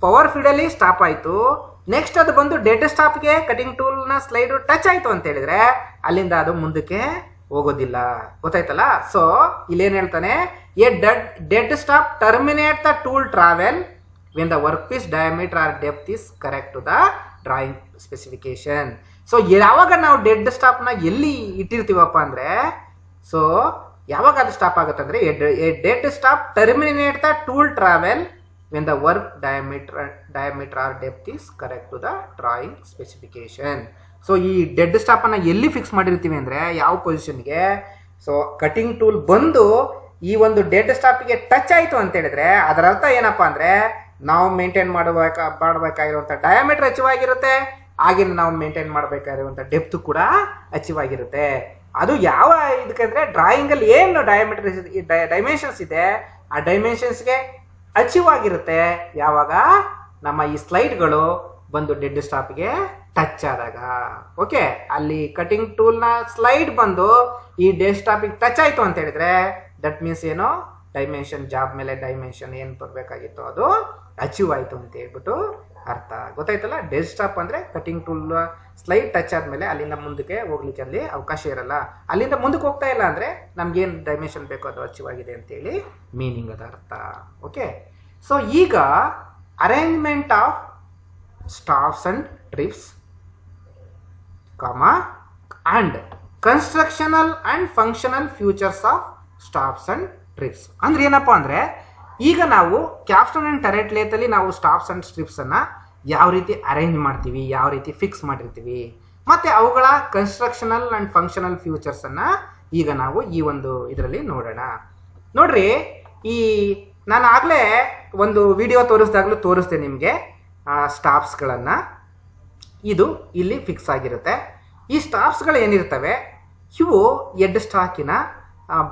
ಪವರ್ ಫೀಡಲ್ಲಿ ಸ್ಟಾಪ್ ಆಯಿತು, ನೆಕ್ಸ್ಟ್ ಅದು ಬಂದು ಡೆಡ್ ಸ್ಟಾಪ್ಗೆ ಕಟಿಂಗ್ ಟೂಲ್ನ ಸ್ಲೈಡು ಟಚ್ ಆಯಿತು ಅಂತ ಹೇಳಿದ್ರೆ ಅಲ್ಲಿಂದ ಅದು ಮುಂದಕ್ಕೆ ಹೋಗೋದಿಲ್ಲ. ಗೊತ್ತಾಯ್ತಲ್ಲ? ಸೊ ಇಲ್ಲೇನು ಹೇಳ್ತಾನೆ, A dead stop terminate the tool travel when the workpiece diameter or depth is correct to the drawing specification. So ಯಾವಾಗ ನಾವು ಡೆಡ್ ಸ್ಟಾಪ್ನ ಎಲ್ಲಿ ಇಟ್ಟಿರ್ತೀವಪ್ಪ ಅಂದರೆ, ಸೊ ಯಾವಾಗ ಅದು ಸ್ಟಾಪ್ ಆಗುತ್ತೆ ಅಂದರೆ, A dead stop terminate the tool travel when the work diameter or depth is correct to the drawing specification. So ಈ dead ಸ್ಟಾಪನ್ನು ಎಲ್ಲಿ ಫಿಕ್ಸ್ ಮಾಡಿರ್ತೀವಿ ಅಂದರೆ ಯಾವ ಪೊಸಿಷನ್ಗೆ, ಸೊ ಕಟಿಂಗ್ ಟೂಲ್ ಬಂದು ಈ ಒಂದು ಡೆಡ್ ಸ್ಟಾಪಿಗೆ ಟಚ್ ಆಯಿತು ಅಂತ ಹೇಳಿದ್ರೆ ಅದರ ಅರ್ಥ ಏನಪ್ಪ ಅಂದರೆ ನಾವು ಮೇಂಟೈನ್ ಮಾಡಬೇಕಾಗಿರುವಂಥ ಡಯಾಮೀಟರ್ ಅಚೀವ್ ಆಗಿರುತ್ತೆ, ಹಾಗೆ ನಾವು ಮೇಂಟೈನ್ ಮಾಡಬೇಕಾಗಿರುವಂಥ ಡೆಪ್ತ್ ಕೂಡ ಅಚೀವ್ ಆಗಿರುತ್ತೆ. ಅದು ಯಾವ ಇದಕ್ಕಂದರೆ ಡ್ರಾಯಿಂಗಲ್ಲಿ ಏನು ಡೈಮೆನ್ಷನ್ಸ್ ಇದೆ ಆ ಡೈಮೆನ್ಷನ್ಸ್ಗೆ ಅಚೀವ್ ಆಗಿರುತ್ತೆ ಯಾವಾಗ ನಮ್ಮ ಈ ಸ್ಲೈಡ್ಗಳು ಬಂದು ಡೆಡ್ ಸ್ಟಾಪ್ಗೆ ಟಚ್ ಆದಾಗ. ಓಕೆ, ಅಲ್ಲಿ ಕಟಿಂಗ್ ಟೂಲ್ನ ಸ್ಲೈಡ್ ಬಂದು ಈ ಡೆಡ್ ಸ್ಟಾಪಿಗೆ ಟಚ್ ಆಯಿತು ಅಂತ ಹೇಳಿದ್ರೆ ದಟ್ ಮೀನ್ಸ್ ಏನು ಡೈಮೆನ್ಷನ್ ಜಾಬ್ ಮೇಲೆ ಡೈಮೆನ್ಷನ್ ಏನು ಬರಬೇಕಾಗಿತ್ತು ಅದು ಅಚೀವ್ ಆಯಿತು ಅಂತ ಹೇಳ್ಬಿಟ್ಟು ಅರ್ಥ. ಗೊತ್ತಾಯ್ತಲ್ಲ? ಡೆಡ್ ಸ್ಟಾಪ್ ಅಂದರೆ ಕಟಿಂಗ್ ಟೂಲ್ ಸ್ಲೈಡ್ ಟಚ್ ಆದಮೇಲೆ ಅಲ್ಲಿಂದ ಮುಂದಕ್ಕೆ ಹೋಗ್ಲಿಕ್ಕೆ ಅಲ್ಲಿ ಅವಕಾಶ ಇರಲ್ಲ. ಅಲ್ಲಿಂದ ಮುಂದಕ್ಕೆ ಹೋಗ್ತಾ ಇಲ್ಲ ಅಂದರೆ ನಮ್ಗೇನು ಡೈಮೆನ್ಷನ್ ಬೇಕೋ ಅದು ಅಚೀವ್ ಆಗಿದೆ ಅಂತೇಳಿ ಮೀನಿಂಗ್ ಅದ ಅರ್ಥ. ಓಕೆ, ಸೊ ಈಗ arrangement of stops and trips and constructional and functional features of stops and trips ಅಂದ್ರೆ ಏನಪ್ಪ ಅಂದರೆ ಈಗ ನಾವು ಕ್ಯಾಪ್ಸ್ಟೋನ್ ಅಂಡ್ ಟರೆಟ್ ಲೇತಲ್ಲಿ ನಾವು ಸ್ಟಾಫ್ಸ್ ಅಂಡ್ ಸ್ಟ್ರಿಪ್ಸನ್ನು ಯಾವ ರೀತಿ ಅರೇಂಜ್ ಮಾಡ್ತೀವಿ, ಯಾವ ರೀತಿ ಫಿಕ್ಸ್ ಮಾಡಿರ್ತೀವಿ, ಮತ್ತು ಅವುಗಳ ಕನ್ಸ್ಟ್ರಕ್ಷನಲ್ ಆ್ಯಂಡ್ ಫಂಕ್ಷನಲ್ ಫ್ಯೂಚರ್ಸನ್ನು ಈಗ ನಾವು ಈ ಒಂದು ಇದರಲ್ಲಿ ನೋಡೋಣ. ನೋಡ್ರಿ, ಈ ನಾನು ಆಗಲೇ ಒಂದು ವಿಡಿಯೋ ತೋರಿಸಿದಾಗಲೂ ತೋರಿಸ್ದೆ ನಿಮಗೆ ಸ್ಟಾಫ್ಸ್ಗಳನ್ನು. ಇದು ಇಲ್ಲಿ ಫಿಕ್ಸ್ ಆಗಿರುತ್ತೆ. ಈ ಸ್ಟಾಫ್ಸ್ಗಳು ಏನಿರ್ತವೆ ಇವು ಎಡ್ ಸ್ಟಾಕಿನ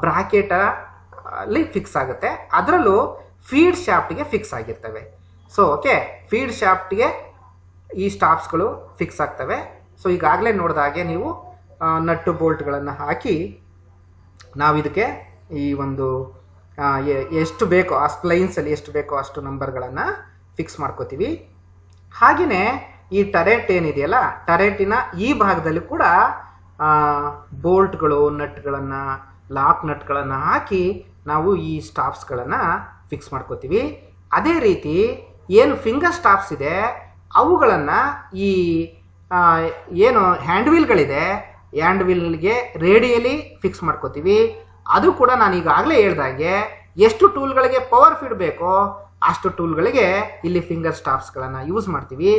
ಬ್ರಾಕೆಟ್ ಅಲ್ಲಿ ಫಿಕ್ಸ್ ಆಗುತ್ತೆ. ಅದರಲ್ಲೂ ಫೀಡ್ ಶಾಫ್ಟ್ಗೆ ಫಿಕ್ಸ್ ಆಗಿರ್ತವೆ. ಸೊ ಓಕೆ, ಫೀಡ್ ಶಾಫ್ಟ್ಗೆ ಈ ಸ್ಟಾಫ್ಸ್ಗಳು ಫಿಕ್ಸ್ ಆಗ್ತವೆ. ಸೊ ಈಗಾಗಲೇ ನೋಡಿದ ಹಾಗೆ ನೀವು ನಟ್ಟು ಬೋಲ್ಟ್ಗಳನ್ನು ಹಾಕಿ ನಾವು ಇದಕ್ಕೆ ಈ ಒಂದು ಎಷ್ಟು ಬೇಕೋ ಆ ಸ್ಪ್ಲೈನ್ಸಲ್ಲಿ ಎಷ್ಟು ಬೇಕೋ ಅಷ್ಟು ನಂಬರ್ಗಳನ್ನು ಫಿಕ್ಸ್ ಮಾಡ್ಕೋತೀವಿ. ಹಾಗೆಯೇ ಈ ಟರೆಟ್ ಏನಿದೆಯಲ್ಲ, ಟರೆಟಿನ ಈ ಭಾಗದಲ್ಲಿ ಕೂಡ ಬೋಲ್ಟ್ಗಳು, ನಟ್ಗಳನ್ನು, ಲಾಕ್ ನಟ್ಗಳನ್ನು ಹಾಕಿ ನಾವು ಈ ಸ್ಟಾಫ್ಸ್ಗಳನ್ನು ಫಿಕ್ಸ್ ಮಾಡ್ಕೋತೀವಿ. ಅದೇ ರೀತಿ ಏನು ಫಿಂಗರ್ ಸ್ಟಾಫ್ಸ್ ಇದೆ ಅವುಗಳನ್ನು ಈ ಏನು ಹ್ಯಾಂಡ್ ವೀಲ್ಗಳಿದೆ ಹ್ಯಾಂಡ್ ವೀಲ್ಗೆ ರೇಡಿಯಲಿ ಫಿಕ್ಸ್ ಮಾಡ್ಕೋತೀವಿ. ಅದು ಕೂಡ ನಾನು ಈಗಾಗಲೇ ಹೇಳ್ದಾಗೆ ಎಷ್ಟು ಟೂಲ್ಗಳಿಗೆ ಪವರ್ ಫೀಡ್ ಬೇಕೋ ಅಷ್ಟು ಟೂಲ್ಗಳಿಗೆ ಇಲ್ಲಿ ಫಿಂಗರ್ ಸ್ಟಾಫ್ಸ್ಗಳನ್ನು ಯೂಸ್ ಮಾಡ್ತೀವಿ.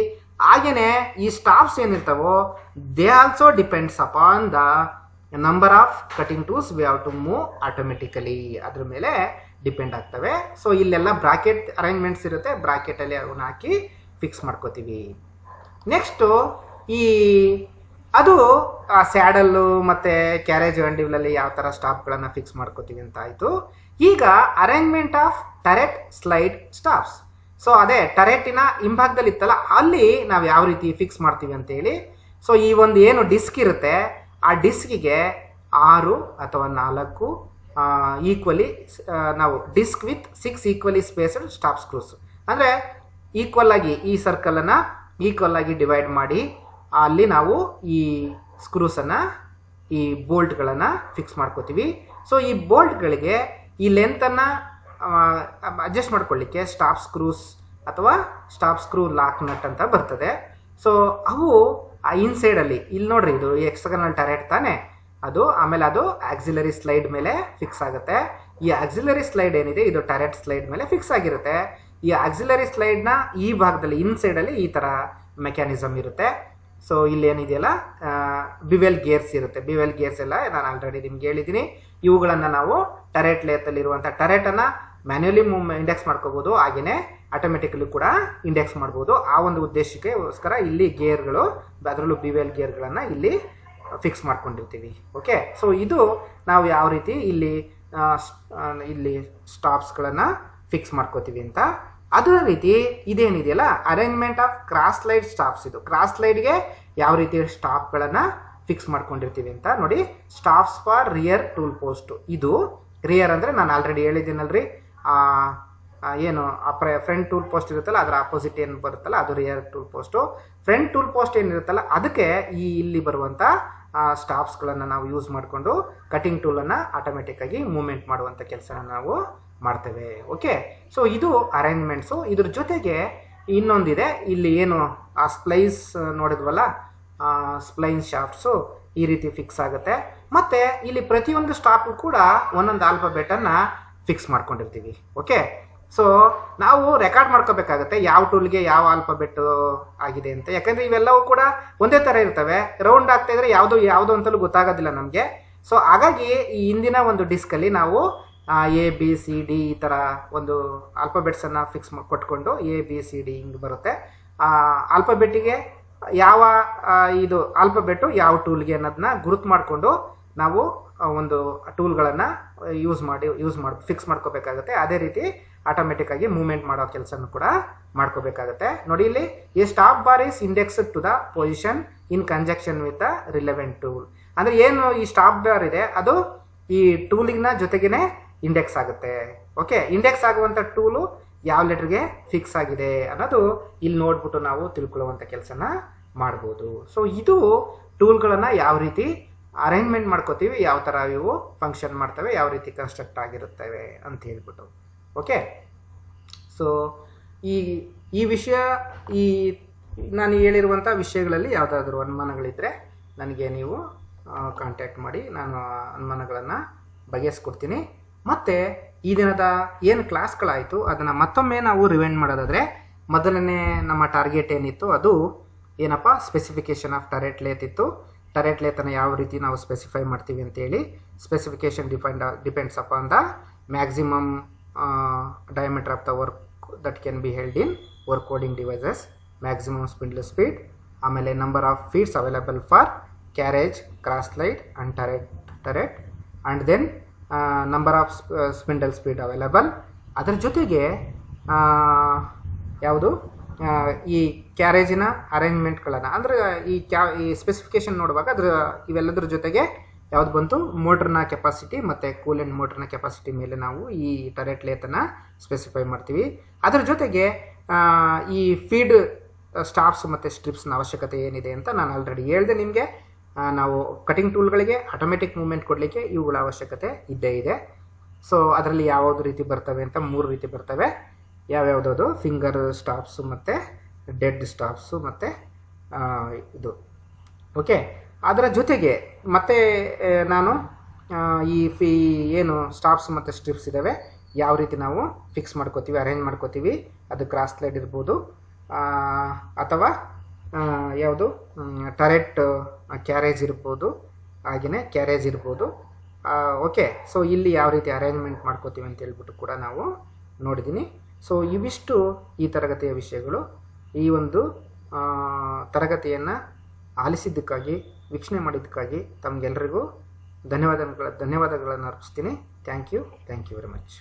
ಹಾಗೆಯೇ ಈ ಸ್ಟಾಫ್ಸ್ ಏನಿರ್ತಾವೋ they also depends upon the number of cutting tools we have to move automatically, ಅದ್ರ ಮೇಲೆ ಡಿಪೆಂಡ್ ಆಗ್ತವೆ. ಸೊ ಇಲ್ಲೆಲ್ಲ ಬ್ರಾಕೆಟ್ ಅರೇಂಜ್ಮೆಂಟ್ಸ್ ಇರುತ್ತೆ, ಬ್ರಾಕೆಟಲ್ಲಿ ಅವನ್ನ ಹಾಕಿ ಫಿಕ್ಸ್ ಮಾಡ್ಕೋತೀವಿ. ನೆಕ್ಸ್ಟು ಅದು ಸ್ಯಾಡಲ್ಲು ಮತ್ತು ಕ್ಯಾರೇಜ್ ಹ್ಯಾಂಡಿಲಲ್ಲಿ ಯಾವ ಥರ ಸ್ಟಾಫ್ಗಳನ್ನು ಫಿಕ್ಸ್ ಮಾಡ್ಕೋತೀವಿ ಅಂತ ಆಯಿತು. ಈಗ arrangement of turret slide staffs. So ಅದೇ ಟರೆಟಿನ ಹಿಂಭಾಗದಲ್ಲಿ ಇತ್ತಲ್ಲ ಅಲ್ಲಿ ನಾವು ಯಾವ ರೀತಿ ಫಿಕ್ಸ್ ಮಾಡ್ತೀವಿ ಅಂತೇಳಿ. ಸೊ ಈ ಒಂದು ಏನು ಡಿಸ್ಕ್ ಇರುತ್ತೆ ಆ ಡಿಸ್ಕಿಗೆ 6 ಅಥವಾ 4 ಈಕ್ವಲಿ ನಾವು disc with 6 equally spaced stop screws ಅಂದರೆ ಈಕ್ವಲ್ ಆಗಿ ಈ ಸರ್ಕಲನ್ನು ಈಕ್ವಲ್ ಆಗಿ ಡಿವೈಡ್ ಮಾಡಿ ಅಲ್ಲಿ ನಾವು ಈ ಸ್ಕ್ರೂಸನ್ನು ಈ ಬೋಲ್ಟ್ಗಳನ್ನು ಫಿಕ್ಸ್ ಮಾಡ್ಕೋತೀವಿ. ಸೊ ಈ ಬೋಲ್ಟ್ಗಳಿಗೆ ಈ ಲೆಂತನ್ನು ಅಡ್ಜಸ್ಟ್ ಮಾಡ್ಕೊಳ್ಳಿಕ್ಕೆ ಸ್ಟಾಪ್ ಸ್ಕ್ರೂಸ್ ಅಥವಾ ಸ್ಟಾಪ್ ಸ್ಕ್ರೂ ಲಾಕ್ ನಟ್ ಅಂತ ಬರ್ತದೆ. ಸೊ ಅವು ಆ ಇನ್ಸೈಡಲ್ಲಿ ಇಲ್ಲಿ ನೋಡ್ರಿ, ಇದು ಎಕ್ಸ್ಟರ್ನಲ್ ಟರೆಟ್ ತಾನೆ ಅದು. ಆಮೇಲೆ ಅದು ಆಕ್ಸಿಲರಿ ಸ್ಲೈಡ್ ಮೇಲೆ ಫಿಕ್ಸ್ ಆಗುತ್ತೆ. ಈ ಆಕ್ಸಿಲರಿ ಸ್ಲೈಡ್ ಏನಿದೆ ಇದು ಟರೆಟ್ ಸ್ಲೈಡ್ ಮೇಲೆ ಫಿಕ್ಸ್ ಆಗಿರುತ್ತೆ. ಈ ಆಕ್ಸಿಲರಿ ಸ್ಲೈಡ್ನ ಈ ಭಾಗದಲ್ಲಿ ಇನ್ಸೈಡಲ್ಲಿ ಈ ಥರ ಮೆಕ್ಯಾನಿಸಮ್ ಇರುತ್ತೆ. ಸೊ ಇಲ್ಲಿ ಏನಿದೆಯಲ್ಲ ಬಿವೆಲ್ ಗೇರ್ಸ್ ಇರುತ್ತೆ. ಬಿವೆಲ್ ಗೇರ್ಸ್ ಎಲ್ಲ ನಾನು ಆಲ್ರೆಡಿ ನಿಮ್ಗೆ ಹೇಳಿದ್ದೀನಿ. ಇವುಗಳನ್ನು ನಾವು ಟರೆಟ್ ಲೇತಲ್ಲಿರುವಂಥ ಟರೆಟನ್ನು ಮ್ಯಾನ್ಯುಯಲಿ ಇಂಡೆಕ್ಸ್ ಮಾಡ್ಕೋಬೋದು, ಹಾಗೆಯೇ ಆಟೋಮೆಟಿಕಲಿ ಕೂಡ ಇಂಡೆಕ್ಸ್ ಮಾಡ್ಬೋದು. ಆ ಒಂದು ಉದ್ದೇಶಕ್ಕೋಸ್ಕರ ಇಲ್ಲಿ ಗೇರ್ಗಳು, ಅದರಲ್ಲೂ ಬಿವೆಲ್ ಗೇರ್ಗಳನ್ನು ಇಲ್ಲಿ ಫಿಕ್ಸ್ ಮಾಡ್ಕೊಂಡಿರ್ತೀವಿ. ಓಕೆ, ಸೊ ಇದು ನಾವು ಯಾವ ರೀತಿ ಇಲ್ಲಿ ಸ್ಟಾಪ್ಸ್ಗಳನ್ನು ಫಿಕ್ಸ್ ಮಾಡ್ಕೋತೀವಿ ಅಂತ. ಅದೇ ರೀತಿ ಇದೇನಿದೆಯಲ್ಲ arrangement of cross slide stops. ಇದು ಕ್ರಾಸ್ ಸ್ಲೈಡ್ಗೆ ಯಾವ ರೀತಿ ಸ್ಟಾಪ್ಗಳನ್ನು ಫಿಕ್ಸ್ ಮಾಡ್ಕೊಂಡಿರ್ತೀವಿ ಅಂತ ನೋಡಿ. Stops for rear tool post. ಇದು ರಿಯರ್ ಅಂದರೆ ನಾನು ಆಲ್ರೆಡಿ ಹೇಳಿದ್ದೀನಲ್ರಿ, ಏನು ಫ್ರಂಟ್ ಟೂಲ್ ಪೋಸ್ಟ್ ಇರುತ್ತಲ್ಲ ಅದರ ಆಪೋಸಿಟ್ ಏನು ಬರುತ್ತಲ್ಲ ಅದು rear tool post. Front tool post ಏನಿರುತ್ತಲ್ಲ ಅದಕ್ಕೆ ಇಲ್ಲಿ ಬರುವಂಥ ಸ್ಟಾಪ್ಸ್ಗಳನ್ನು ನಾವು ಯೂಸ್ ಮಾಡಿಕೊಂಡು ಕಟಿಂಗ್ ಟೂಲನ್ನು ಆಟೋಮೆಟಿಕ್ಕಾಗಿ ಮೂವ್ಮೆಂಟ್ ಮಾಡುವಂಥ ಕೆಲಸನ ನಾವು ಮಾಡ್ತೇವೆ. ಓಕೆ, ಸೊ ಇದು ಅರೇಂಜ್ಮೆಂಟ್ಸು. ಇದ್ರ ಜೊತೆಗೆ ಇನ್ನೊಂದಿದೆ, ಇಲ್ಲಿ ಏನು ಆ ಸ್ಪ್ಲೈಸ್ ನೋಡಿದ್ವಲ್ಲ, ಸ್ಪ್ಲೈನ್ ಶಾಫ್ಟ್ಸು ಈ ರೀತಿ ಫಿಕ್ಸ್ ಆಗುತ್ತೆ. ಮತ್ತು ಇಲ್ಲಿ ಪ್ರತಿಯೊಂದು ಸ್ಟಾಪು ಕೂಡ ಒಂದೊಂದು ಆಲ್ಫಾಬೆಟನ್ನು ಫಿಕ್ಸ್ ಮಾಡ್ಕೊಂಡಿರ್ತೀವಿ. ಓಕೆ, ಸೊ ನಾವು ರೆಕಾರ್ಡ್ ಮಾಡ್ಕೋಬೇಕಾಗತ್ತೆ ಯಾವ ಟೂಲ್ಗೆ ಯಾವ ಆಲ್ಫಾಬೆಟ್ ಆಗಿದೆ ಅಂತ. ಯಾಕಂದರೆ ಇವೆಲ್ಲವೂ ಕೂಡ ಒಂದೇ ಥರ ಇರ್ತವೆ. ರೌಂಡ್ ಆಗ್ತಾಯಿದ್ರೆ ಯಾವುದೋ ಅಂತಲೂ ಗೊತ್ತಾಗೋದಿಲ್ಲ ನಮಗೆ. ಸೊ ಹಾಗಾಗಿ ಈ ಹಿಂದಿನ ಒಂದು ಡಿಸ್ಕಲ್ಲಿ ನಾವು ಎ ಬಿ ಸಿ ಡಿ ಈ ಥರ ಒಂದು ಆಲ್ಫಾಬೆಟ್ಸನ್ನು ಫಿಕ್ಸ್ ಕೊಟ್ಕೊಂಡು ಎ ಬಿ ಸಿ ಡಿ ಹಿಂಗೆ ಬರುತ್ತೆ. ಆಲ್ಫಾಬೆಟ್ಟಿಗೆ ಯಾವ ಇದು ಆಲ್ಫಾಬೆಟ್ಟು ಯಾವ ಟೂಲ್ಗೆ ಅನ್ನೋದನ್ನ ಗುರುತು ಮಾಡಿಕೊಂಡು ನಾವು ಒಂದು ಟೂಲ್ಗಳನ್ನು ಯೂಸ್ ಮಾಡಿ ಫಿಕ್ಸ್ ಮಾಡ್ಕೋಬೇಕಾಗುತ್ತೆ. ಅದೇ ರೀತಿ ಆಟೋಮೆಟಿಕ್ಕಾಗಿ ಮೂವ್ಮೆಂಟ್ ಮಾಡೋ ಕೆಲಸನೂ ಕೂಡ ಮಾಡ್ಕೋಬೇಕಾಗುತ್ತೆ. ನೋಡಿ ಇಲ್ಲಿ ಈ stop bar is indexed to the position in conjunction with the relevant tool. ಅಂದರೆ ಏನು ಈ ಸ್ಟಾಪ್ ಬಾರ್ ಇದೆ ಅದು ಈ ಟೂಲಿನ ಜೊತೆಗೇನೆ ಇಂಡೆಕ್ಸ್ ಆಗುತ್ತೆ. ಓಕೆ, ಇಂಡೆಕ್ಸ್ ಆಗುವಂಥ ಟೂಲು ಯಾವ ಲೆಟ್ರಿಗೆ ಫಿಕ್ಸ್ ಆಗಿದೆ ಅನ್ನೋದು ಇಲ್ಲಿ ನೋಡ್ಬಿಟ್ಟು ನಾವು ತಿಳ್ಕೊಳ್ಳುವಂಥ ಕೆಲಸನ ಮಾಡ್ಬೋದು. ಸೊ ಇದು ಟೂಲ್ಗಳನ್ನು ಯಾವ ರೀತಿ ಅರೇಂಜ್ಮೆಂಟ್ ಮಾಡ್ಕೋತೀವಿ, ಯಾವ ಥರ ಇವು ಫಂಕ್ಷನ್ ಮಾಡ್ತವೆ, ಯಾವ ರೀತಿ ಕನ್ಸ್ಟ್ರಕ್ಟ್ ಆಗಿರುತ್ತವೆ ಅಂತ ಹೇಳ್ಬಿಟ್ಟು. ಓಕೆ, ಸೊ ಈ ವಿಷಯ ನಾನು ಹೇಳಿರುವಂಥ ವಿಷಯಗಳಲ್ಲಿ ಯಾವುದಾದ್ರೂ ಅನುಮಾನಗಳಿದ್ದರೆ ನನಗೆ ನೀವು ಕಾಂಟ್ಯಾಕ್ಟ್ ಮಾಡಿ, ನಾನು ಅನುಮಾನಗಳನ್ನು ಬಗೆಹರಿಸ್ಕೊಡ್ತೀನಿ. ಮತ್ತು ಈ ದಿನದ ಏನು ಕ್ಲಾಸ್ಗಳಾಯಿತು ಅದನ್ನು ಮತ್ತೊಮ್ಮೆ ನಾವು ರಿವೈಂಡ್ ಮಾಡೋದಾದರೆ, ಮೊದಲನೇ ನಮ್ಮ ಟಾರ್ಗೆಟ್ ಏನಿತ್ತು ಅದು ಏನಪ್ಪ, ಸ್ಪೆಸಿಫಿಕೇಷನ್ ಆಫ್ ಟರೆಟ್ ಲೇತ್ ಇತ್ತು. ಟರೆಟ್ ಲೇತನ್ನು ಯಾವ ರೀತಿ ನಾವು ಸ್ಪೆಸಿಫೈ ಮಾಡ್ತೀವಿ ಅಂತೇಳಿ, specification depends upon the maximum diameter of the work that can be held in work holding devices, maximum spindle speed, ಆಮೇಲೆ number of feeds available for carriage, cross slide and turret and then number of spindle speed available. ಅದರ ಜೊತೆಗೆ ಯಾವುದು ಈ ಕ್ಯಾರೇಜಿನ ಅರೇಂಜ್ಮೆಂಟ್ಗಳನ್ನು ಅಂದರೆ ಈ specification ನೋಡುವಾಗ ಇವೆಲ್ಲದರ ಜೊತೆಗೆ ಯಾವುದು ಬಂತು, ಮೋಟ್ರನ್ನ ಕೆಪಾಸಿಟಿ ಮತ್ತು ಕೂಲೆಂಟ್ ಮೋಟ್ರನ್ನ ಕೆಪಾಸಿಟಿ ಮೇಲೆ ನಾವು ಈ ಟರೆಟ್ ಲೇತನ್ನು ಸ್ಪೆಸಿಫೈ ಮಾಡ್ತೀವಿ. ಅದರ ಜೊತೆಗೆ ಈ ಫೀಡ್ ಸ್ಟಾಪ್ಸ್ ಮತ್ತು ಸ್ಟ್ರಿಪ್ಸ್ನ ಅವಶ್ಯಕತೆ ಏನಿದೆ ಅಂತ ನಾನು ಆಲ್ರೆಡಿ ಹೇಳಿದೆ ನಿಮಗೆ. ನಾವು ಕಟಿಂಗ್ ಟೂಲ್ಗಳಿಗೆ ಆಟೋಮೆಟಿಕ್ ಮೂವ್ಮೆಂಟ್ ಕೊಡಲಿಕ್ಕೆ ಇವುಗಳ ಅವಶ್ಯಕತೆ ಇದ್ದೇ ಇದೆ. ಸೊ ಅದರಲ್ಲಿ ಯಾವ್ಯಾವುದು ರೀತಿ ಬರ್ತವೆ ಅಂತ 3 ರೀತಿ ಬರ್ತವೆ. ಯಾವ್ಯಾವುದದು ಫಿಂಗರ್ ಸ್ಟಾಪ್ಸು ಮತ್ತು ಡೆಡ್ ಸ್ಟಾಪ್ಸು ಮತ್ತು ಇದು. ಓಕೆ, ಅದರ ಜೊತೆಗೆ ಮತ್ತೆ ನಾನು ಏನು ಸ್ಟಾಪ್ಸ್ ಮತ್ತು ಸ್ಟ್ರಿಪ್ಸ್ ಇದ್ದಾವೆ ಯಾವ ರೀತಿ ನಾವು ಫಿಕ್ಸ್ ಮಾಡ್ಕೋತೀವಿ, ಅರೇಂಜ್ ಮಾಡ್ಕೋತೀವಿ, ಅದು ಕ್ರಾಸ್ ಸ್ಲೈಡ್ ಇರ್ಬೋದು ಅಥವಾ ಯಾವುದು ಟರೆಟ್ ಕ್ಯಾರೇಜ್ ಇರ್ಬೋದು, ಹಾಗೆಯೇ ಕ್ಯಾರೇಜ್ ಇರ್ಬೋದು. ಓಕೆ, ಸೊ ಇಲ್ಲಿ ಯಾವ ರೀತಿ ಅರೇಂಜ್ಮೆಂಟ್ ಮಾಡ್ಕೋತೀವಿ ಅಂತ ಹೇಳ್ಬಿಟ್ಟು ಕೂಡ ನಾವು ನೋಡಿದ್ದೀನಿ. ಸೊ ಇವಿಷ್ಟು ಈ ತರಗತಿಯ ವಿಷಯಗಳು. ಈ ಒಂದು ತರಗತಿಯನ್ನು ಆಲಿಸಿದ್ದಕ್ಕಾಗಿ, ವೀಕ್ಷಣೆ ಮಾಡಿದ್ದಕ್ಕಾಗಿ ತಮಗೆಲ್ಲರಿಗೂ ಧನ್ಯವಾದಗಳನ್ನು ಅರ್ಪಿಸ್ತೀನಿ. Thank you very much.